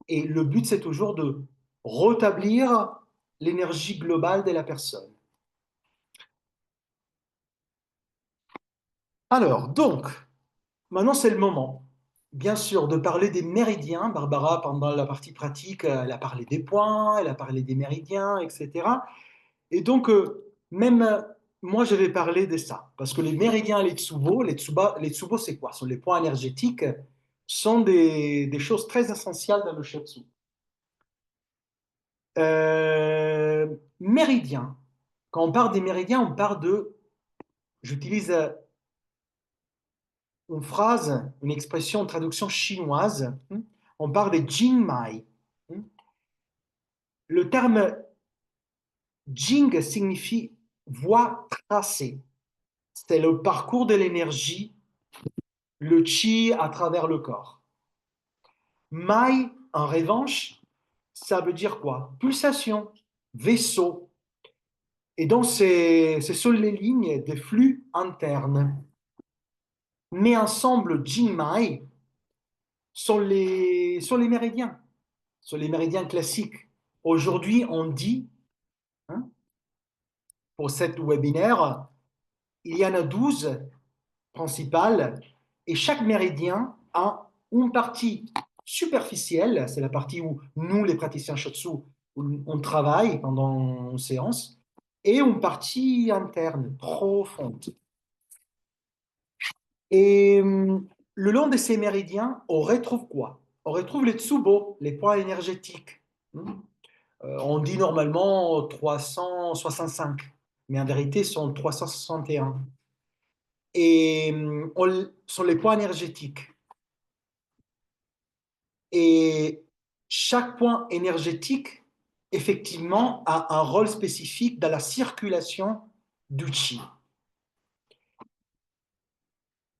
Et le but, c'est toujours de rétablir l'énergie globale de la personne. Alors, donc, maintenant, c'est le moment, bien sûr, de parler des méridiens. Barbara, pendant la partie pratique, elle a parlé des points, elle a parlé des méridiens, etc. Et donc, même moi, je vais parler de ça. Parce que les méridiens et les tsubo, c'est quoi? Ce sont les points énergétiques, sont des choses très essentielles dans le shiatsu. Méridien. Quand on parle des méridiens, on parle de, j'utilise une phrase, une expression, une traduction chinoise, on parle des jingmai. Le terme jing signifie voie tracée. C'est le parcours de l'énergie, le chi à travers le corps. Mai, en revanche, ça veut dire quoi? Pulsation, vaisseau. Et donc, ce sont les lignes des flux internes. Mais ensemble, jingmai sont les méridiens classiques. Aujourd'hui, on dit pour cet webinaire, il y en a 12 principales et chaque méridien a une partie superficielle, c'est la partie où nous, les praticiens Shiatsu, on travaille pendant une séance, et une partie interne, profonde. Et le long de ces méridiens, on retrouve quoi? On retrouve les tsubo, les points énergétiques. On dit normalement 365, mais en vérité, ce sont 361. Et sont les points énergétiques. Et chaque point énergétique, effectivement, a un rôle spécifique dans la circulation du chi.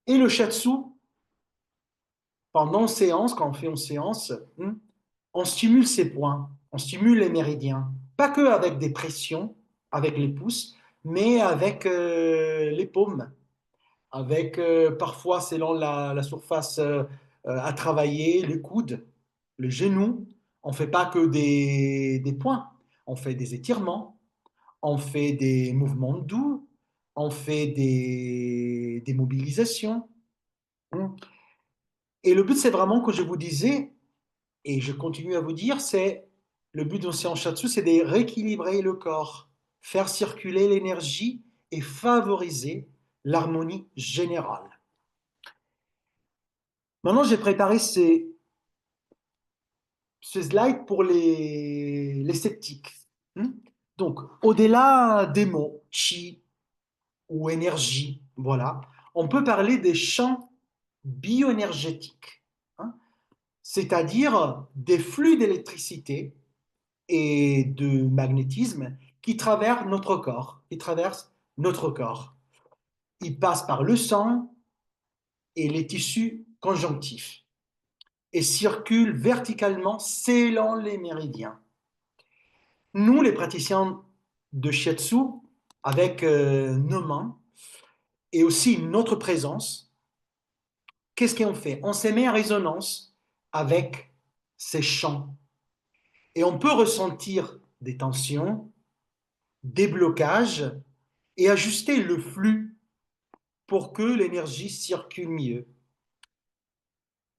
Et le shiatsu, pendant une séance, quand on fait une séance, on stimule ces points, on stimule les méridiens. Pas que avec des pressions, avec les pouces, mais avec les paumes, avec parfois, selon la surface à travailler, le coude, le genou. On ne fait pas que des points, on fait des étirements, on fait des mouvements doux, on fait des mobilisations. Et le but, c'est vraiment que je vous disais, et je continue à vous dire, c'est le but d'un séance shiatsu, c'est de rééquilibrer le corps, faire circuler l'énergie et favoriser l'harmonie générale. Maintenant, j'ai préparé ces slides pour les sceptiques. Donc, au-delà des mots, chi ou énergie, voilà, on peut parler des champs bioénergétiques, c'est-à-dire des flux d'électricité et de magnétisme qui traversent notre corps, Ils passent par le sang et les tissus conjonctifs et circulent verticalement selon les méridiens. Nous, les praticiens de shiatsu, avec nos mains et aussi notre présence, qu'est-ce qu'on fait? On se met en résonance avec ces champs et on peut ressentir des tensions, des blocages et ajuster le flux pour que l'énergie circule mieux.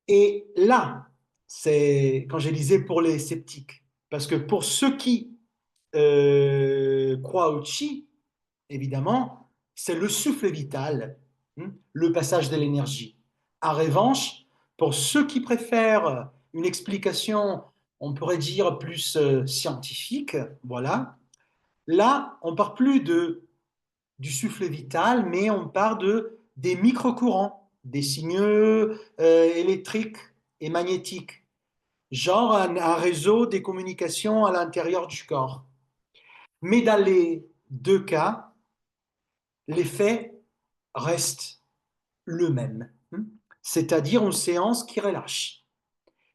Et là, c'est quand je disais pour les sceptiques, parce que pour ceux qui croient au chi, évidemment, c'est le souffle vital, le passage de l'énergie. En revanche, pour ceux qui préfèrent une explication, on pourrait dire plus scientifique, voilà, là, on ne parle plus du souffle vital, mais on parle des micro-courants, des signaux électriques et magnétiques, genre un réseau des communications à l'intérieur du corps. Mais dans les deux cas, l'effet reste le même, c'est-à-dire une séance qui relâche,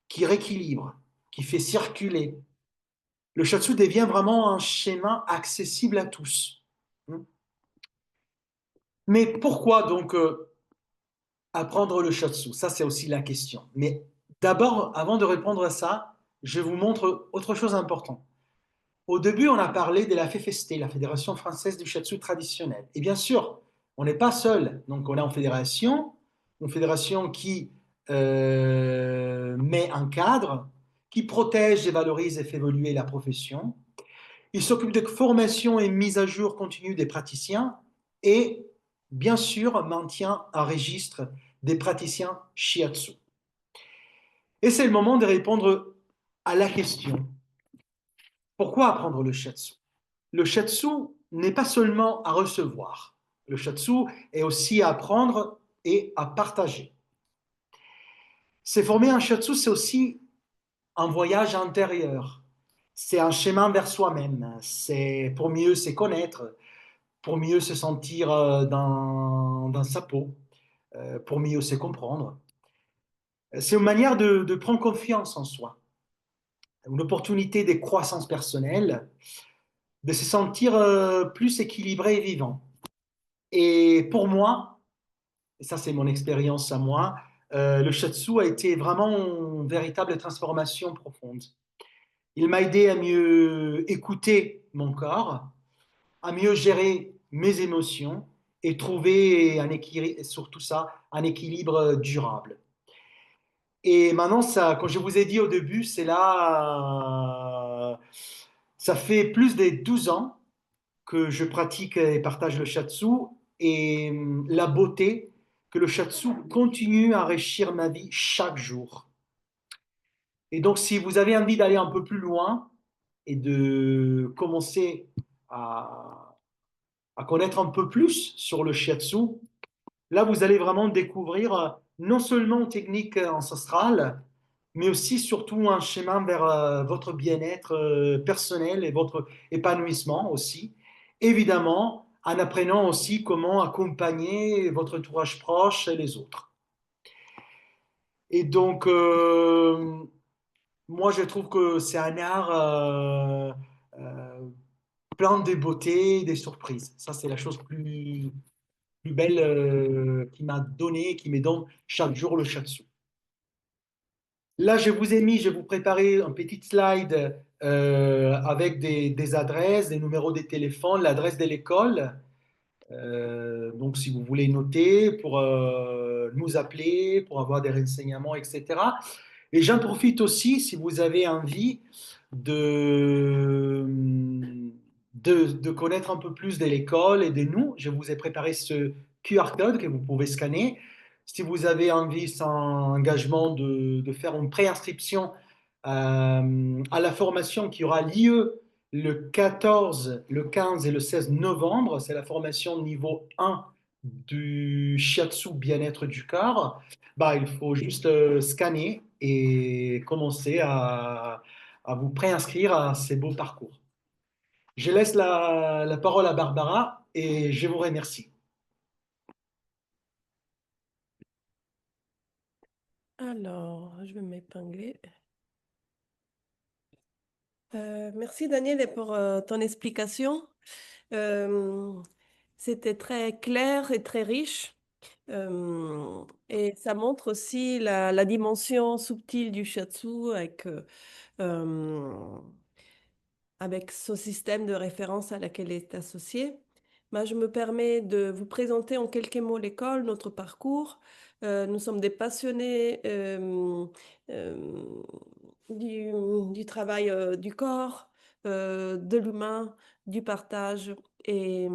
qui rééquilibre, qui fait circuler. Le shiatsu devient vraiment un schéma accessible à tous. Mais pourquoi donc apprendre le shiatsu? Ça, c'est aussi la question. Mais d'abord, avant de répondre à ça, je vous montre autre chose d'important. Au début, on a parlé de la FFST, la Fédération française du shiatsu traditionnel. Et bien sûr, on n'est pas seul. Donc, on est en fédération, une fédération qui met un cadre, qui protège et valorise et fait évoluer la profession. Il s'occupe de formation et mise à jour continue des praticiens et, bien sûr, maintient un registre des praticiens shiatsu. Et c'est le moment de répondre à la question: pourquoi apprendre le shiatsu? Le shiatsu n'est pas seulement à recevoir. Le shiatsu est aussi à apprendre et à partager. Se former en shiatsu, c'est aussi un voyage intérieur. C'est un chemin vers soi-même. C'est pour mieux se connaître, pour mieux se sentir dans sa peau, pour mieux se comprendre. C'est une manière de prendre confiance en soi, une opportunité de croissance personnelle, de se sentir plus équilibré et vivant. Et pour moi, et ça c'est mon expérience à moi, le shiatsu a été vraiment une véritable transformation profonde. Il m'a aidé à mieux écouter mon corps, à mieux gérer mes émotions et trouver un équilibre, sur tout ça, un équilibre durable. Et maintenant, ça, comme je vous ai dit au début, c'est là, ça fait plus de 12 ans que je pratique et partage le shiatsu et la beauté que le shiatsu continue à enrichir ma vie chaque jour. Et donc, si vous avez envie d'aller un peu plus loin et de commencer à, à connaître un peu plus sur le shiatsu, là, vous allez vraiment découvrir non seulement une technique ancestrale, mais aussi surtout un chemin vers votre bien-être personnel et votre épanouissement aussi. Évidemment, en apprenant aussi comment accompagner votre entourage proche et les autres. Et donc, moi, je trouve que c'est un art euh, plein de beauté, des surprises. Ça, c'est la chose plus belle qui m'a donné, qui me donne chaque jour le shiatsu. Là, je vous préparer un petit slide avec des adresses, des numéros de téléphone, l'adresse de l'école. Donc, si vous voulez noter pour nous appeler, pour avoir des renseignements, etc. Et j'en profite aussi, si vous avez envie de, de connaître un peu plus de l'école et de nous, je vous ai préparé ce QR code que vous pouvez scanner. Si vous avez envie, sans engagement, de faire une préinscription à la formation qui aura lieu le 14, le 15 et le 16 novembre, c'est la formation niveau 1 du shiatsu bien-être du corps. Bah, il faut juste scanner et commencer à vous préinscrire à ces beaux parcours. Je laisse la parole à Barbara et je vous remercie. Alors, je vais m'épingler. Merci Daniel pour ton explication. Euh, C'était très clair et très riche. Et ça montre aussi la dimension subtile du shiatsu euh, avec ce système de référence à laquelle est associé. Moi, je me permets de vous présenter en quelques mots l'école, notre parcours. Nous sommes des passionnés euh, du, du travail du corps, de l'humain, du partage. Et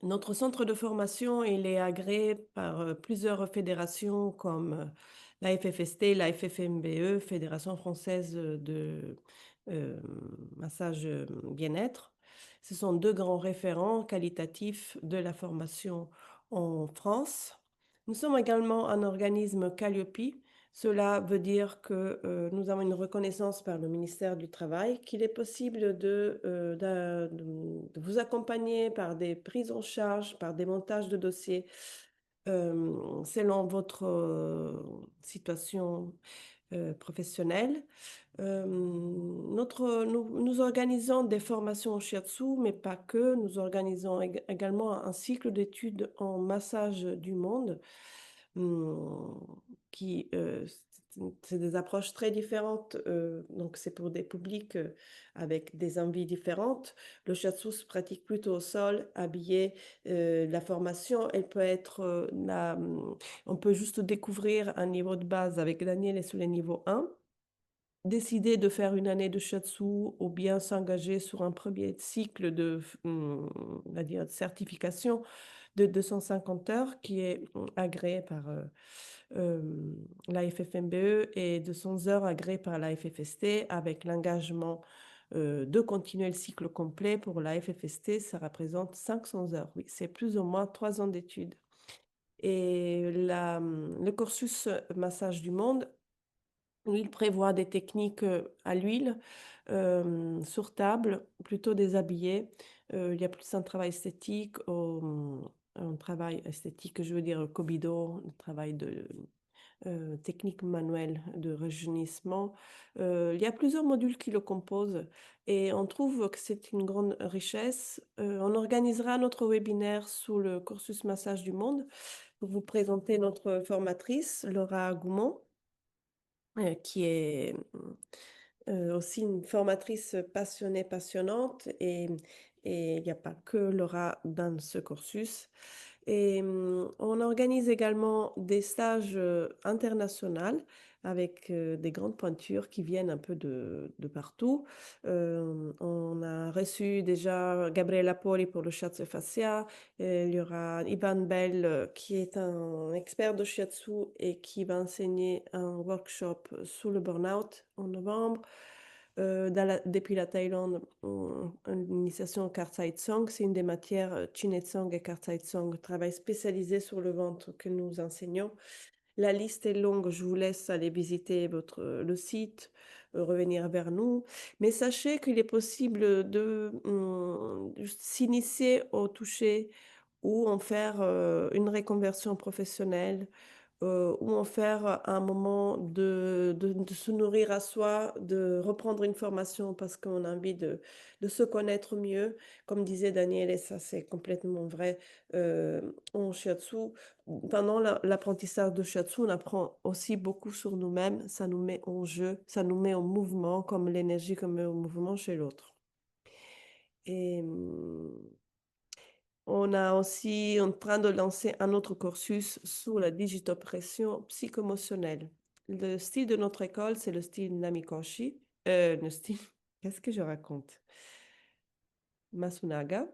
notre centre de formation, il est agréé par plusieurs fédérations comme la FFST, la FFMBE, Fédération française de euh, massage bien-être. Ce sont deux grands référents qualitatifs de la formation en France. Nous sommes également un organisme Calliope. Cela veut dire que nous avons une reconnaissance par le ministère du Travail, qu'il est possible de vous accompagner par des prises en charge, par des montages de dossiers selon votre situation professionnelle. Nous organisons des formations au shiatsu, mais pas que. Nous organisons également un cycle d'études en massage du monde, hum, qui, c'est des approches très différentes. Donc, c'est pour des publics avec des envies différentes. Le shiatsu se pratique plutôt au sol, habillé. La formation, elle peut être on peut juste découvrir un niveau de base avec Daniel et sur le niveau 1, décider de faire une année de shiatsu ou bien s'engager sur un premier cycle on va dire, de certification de 250 heures qui est agréé par euh, la FFMBE et 200 heures agréées par la FFST avec l'engagement de continuer le cycle complet. Pour la FFST, ça représente 500 heures. Oui, c'est plus ou moins 3 ans d'études. Et le cursus massage du monde, il prévoit des techniques à l'huile, sur table, plutôt déshabillé. Il y a plus un travail esthétique, un travail esthétique, je veux dire, Kobido, un travail de technique manuelle de rajeunissement. Il y a plusieurs modules qui le composent et on trouve que c'est une grande richesse. On organisera notre webinaire sous le cursus massage du monde pour vous présenter notre formatrice, Laura Goumont, qui est aussi une formatrice passionnée, passionnante. Et et il n'y a pas que Laura dans ce cursus. Et on organise également des stages internationaux avec des grandes pointures qui viennent un peu de partout. On a reçu déjà Gabriella Poli pour le shiatsu fascia. Il y aura Ivan Bell qui est un expert de shiatsu et qui va enseigner un workshop sur le burn-out en novembre. Depuis la Thaïlande, une initiation au Karthai Tsong, c'est une des matières Chin Tsong et Karthai Tsong, travail spécialisé sur le ventre que nous enseignons. La liste est longue, je vous laisse aller visiter le site, revenir vers nous. Mais sachez qu'il est possible de s'initier au toucher ou en faire une reconversion professionnelle ou en faire un moment de se nourrir à soi, de reprendre une formation parce qu'on a envie de se connaître mieux. Comme disait Daniel, et ça c'est complètement vrai, en shiatsu, pendant l'apprentissage de shiatsu, on apprend aussi beaucoup sur nous-mêmes, ça nous met en jeu, ça nous met en mouvement, comme l'énergie qu'on met en mouvement chez l'autre. Et on a aussi en train de lancer un autre cursus sur la digitopression psychomotionnelle. Le style de notre école, c'est le style Namikoshi. Le style, qu'est-ce que je raconte? Masunaga.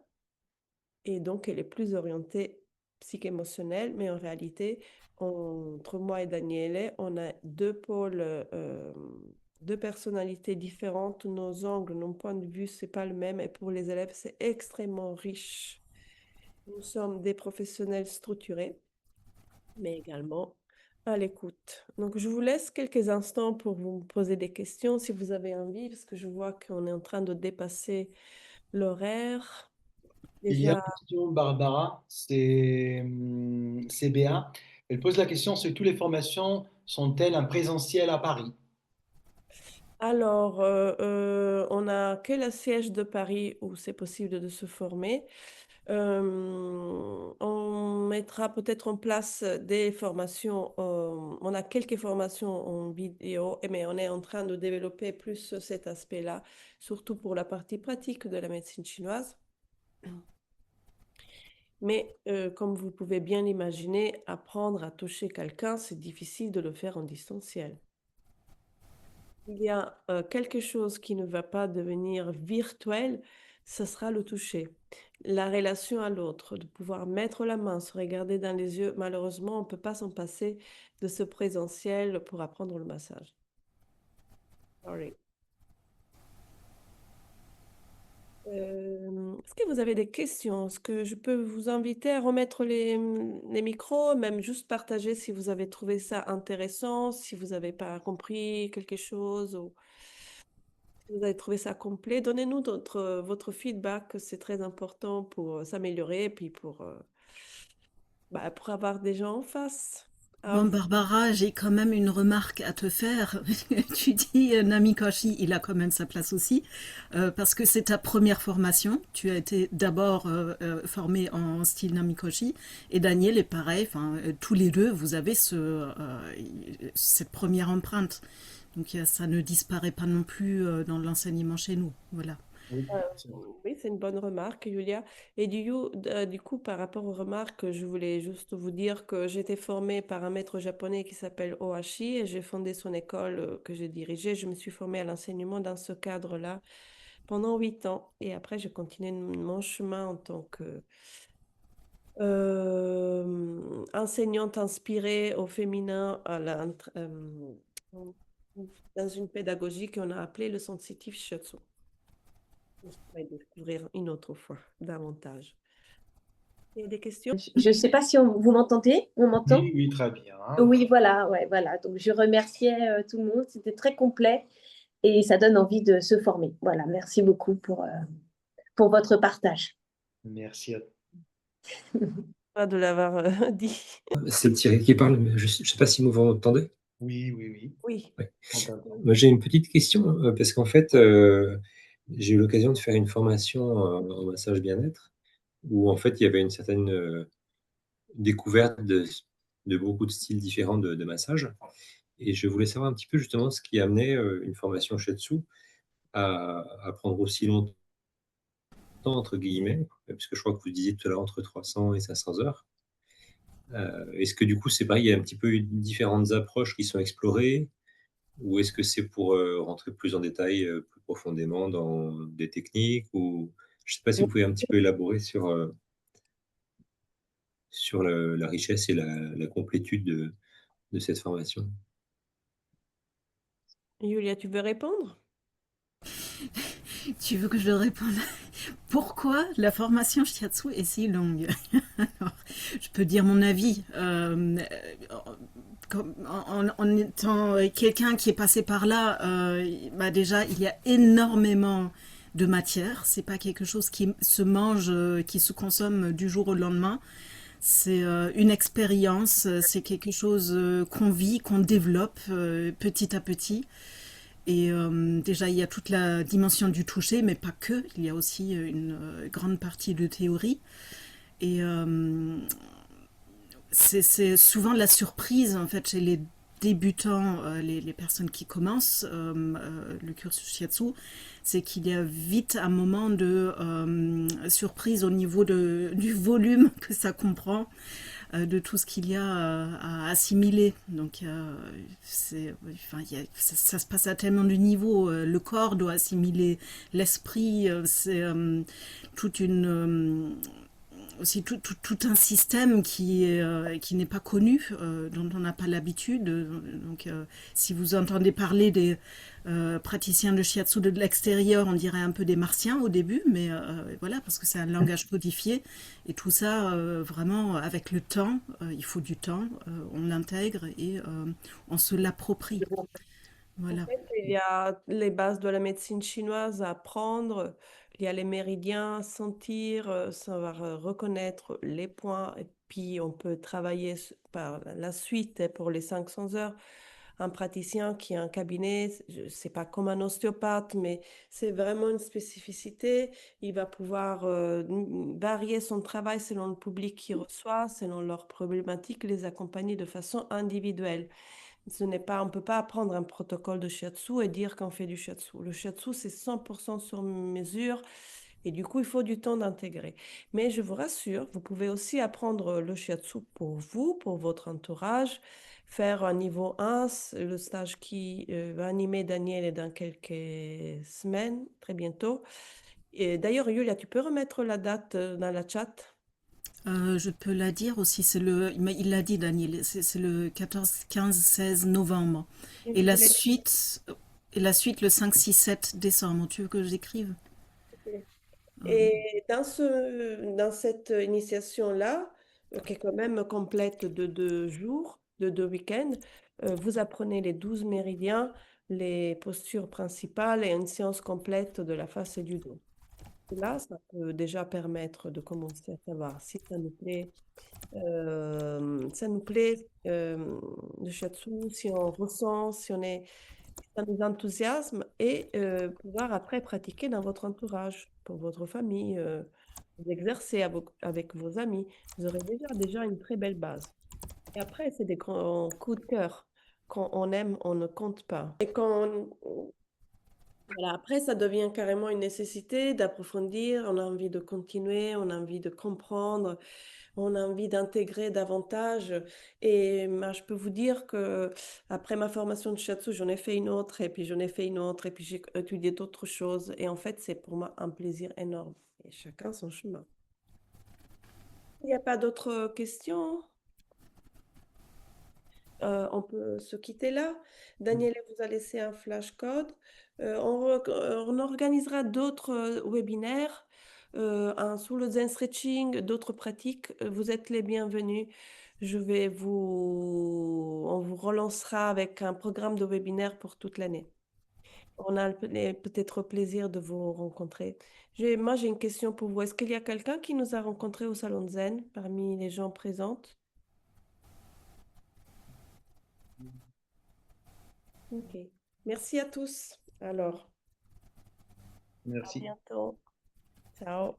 Et donc, elle est plus orientée psycho-émotionnelle, mais en réalité, entre moi et Daniele, on a deux pôles, deux personnalités différentes. Nos angles, nos points de vue, c'est pas le même. Et pour les élèves, c'est extrêmement riche. Nous sommes des professionnels structurés, mais également à l'écoute. Donc, je vous laisse quelques instants pour vous poser des questions si vous avez envie, parce que je vois qu'on est en train de dépasser l'horaire. Il y a Déjà, une question, Barbara, c'est Béa. Elle pose la question, c'est toutes les formations sont-elles en présentiel à Paris? alors, on a que le siège de Paris où c'est possible de se former. On mettra peut-être en place des formations. On a quelques formations en vidéo, mais on est en train de développer plus cet aspect-là, surtout pour la partie pratique de la médecine chinoise. Mais comme vous pouvez bien l'imaginer, apprendre à toucher quelqu'un, c'est difficile de le faire en distanciel. Il y a quelque chose qui ne va pas devenir virtuel, ce sera le toucher. La relation à l'autre, de pouvoir mettre la main, se regarder dans les yeux. Malheureusement, on ne peut pas s'en passer de ce présentiel pour apprendre le massage. Sorry. Est-ce que vous avez des questions? Est-ce que je peux vous inviter à remettre les micros, même juste partager si vous avez trouvé ça intéressant, si vous n'avez pas compris quelque chose ou si vous avez trouvé ça complet. Donnez-nous votre feedback, c'est très important pour s'améliorer et puis pour avoir des gens en face. Bon, Alors, Barbara, j'ai quand même une remarque à te faire. Tu dis Namikoshi, il a quand même sa place aussi, parce que c'est ta première formation. Tu as été d'abord formé en style Namikoshi, et Daniel est pareil. Enfin, tous les deux, vous avez cette première empreinte. Donc ça ne disparaît pas non plus dans l'enseignement chez nous. Voilà. Oui, Euh, c'est vrai. oui, c'est une bonne remarque, Julia. Et du coup, par rapport aux remarques, je voulais juste vous dire que j'étais formée par un maître japonais qui s'appelle Ohashi et j'ai fondé son école que j'ai dirigée. Je me suis formée à l'enseignement dans ce cadre-là pendant 8 ans. Et après, j'ai continué mon chemin en tant que enseignante inspirée au féminin dans une pédagogie qu'on a appelée le sensitive shiatsu. Je pourrais découvrir une autre fois davantage. Il y a des questions? Je ne sais pas si vous m'entendez. On m'entend? Oui, oui, très bien. Oui, voilà, ouais, voilà. Donc, je remerciais tout le monde. C'était très complet et ça donne envie de se former. Voilà, merci beaucoup pour votre partage. Merci à Pas de l'avoir dit. C'est Thierry qui parle, mais je ne sais pas si vous m'entendez. Oui, oui, oui. Oui. Ouais. On t'entend. Moi, j'ai une petite question, parce qu'en fait, j'ai eu l'occasion de faire une formation en massage bien-être, où en fait, il y avait une certaine découverte de beaucoup de styles différents de massage. Et je voulais savoir un petit peu justement ce qui amenait une formation shiatsu à prendre aussi longtemps. temps, entre guillemets, puisque je crois que vous disiez tout à l'heure entre 300 et 500 heures. Est-ce que du coup, c'est pareil, il y a un petit peu différentes approches qui sont explorées, ou est-ce que c'est pour rentrer plus en détail, plus profondément dans des techniques, ou je ne sais pas si vous pouvez un petit peu élaborer sur la richesse et la complétude de cette formation. Julia, tu veux répondre? Tu veux que je réponde? Pourquoi la formation shiatsu est si longue? Alors, je peux dire mon avis. En étant quelqu'un qui est passé par là, bah déjà, il y a énormément de matière. C'est pas quelque chose qui se mange, qui se consomme du jour au lendemain. C'est une expérience, c'est quelque chose qu'on vit, qu'on développe petit à petit. Et déjà, il y a toute la dimension du toucher, mais pas que. Il y a aussi une grande partie de théorie. Et c'est souvent la surprise, en fait, chez les débutants, les personnes qui commencent le cursus shiatsu, c'est qu'il y a vite un moment de surprise au niveau du volume que ça comprend, de tout ce qu'il y a à assimiler. Donc, ça se passe à tellement de niveaux. Le corps doit assimiler, l'esprit, c'est toute une aussi tout un système qui n'est pas connu, dont on n'a pas l'habitude. Donc, si vous entendez parler des praticiens de shiatsu de l'extérieur, on dirait un peu des martiens au début, mais voilà, parce que c'est un langage codifié. Et tout ça, vraiment, avec le temps, il faut du temps, on l'intègre et on se l'approprie. En Voilà. fait, il y a les bases de la médecine chinoise à apprendre. Il y a les méridiens, sentir, savoir reconnaître les points. Et puis, on peut travailler par la suite pour les 500 heures. Un praticien qui a un cabinet, c'est pas comme un ostéopathe, mais c'est vraiment une spécificité. Il va pouvoir varier son travail selon le public qu'il reçoit, selon leurs problématiques, les accompagner de façon individuelle. On ne peut pas apprendre un protocole de shiatsu et dire qu'on fait du shiatsu. Le shiatsu, c'est 100% sur mesure et du coup, il faut du temps d'intégrer. Mais je vous rassure, vous pouvez aussi apprendre le shiatsu pour vous, pour votre entourage, faire un niveau 1, le stage qui va animer Daniel est dans quelques semaines, très bientôt. Et d'ailleurs, Yulia, tu peux remettre la date dans la chat? Je peux la dire aussi, il l'a dit Daniel, c'est le 14, 15, 16 novembre. Et Et tu la peux suite, et la suite le 5, 6, 7 décembre. Tu veux que j'écrive? les... Et dans cette initiation-là, qui est quand même complète de 2 jours, de 2 week-ends, vous apprenez les 12 méridiens, les postures principales et une séance complète de la face et du dos. Et là, ça peut déjà permettre de commencer à savoir si ça nous plaît le shiatsu, si on ressent, si on est ça nous enthousiasme et pouvoir après pratiquer dans votre entourage, pour votre famille, vous exercer avec vos amis. Vous aurez déjà une très belle base. Et après, c'est des grands coups de cœur. Quand on aime, on ne compte pas. Et voilà, après, ça devient carrément une nécessité d'approfondir, on a envie de continuer, on a envie de comprendre, on a envie d'intégrer davantage. Et ben, je peux vous dire que après ma formation de shiatsu, j'en ai fait une autre, et puis j'en ai fait une autre, et puis j'ai étudié d'autres choses. Et en fait, c'est pour moi un plaisir énorme. Et chacun son chemin. Il n'y a pas d'autres questions? On peut se quitter là. Daniel vous a laissé un flashcode. On organisera d'autres webinaires sous le Zen Stretching, d'autres pratiques. Vous êtes les bienvenus. On vous relancera avec un programme de webinaire pour toute l'année. On a peut-être plaisir de vous rencontrer. Moi, j'ai une question pour vous. Est-ce qu'il y a quelqu'un qui nous a rencontrés au Salon de Zen parmi les gens présents? Ok. Merci à tous. Alors, à Merci. bientôt. Ciao.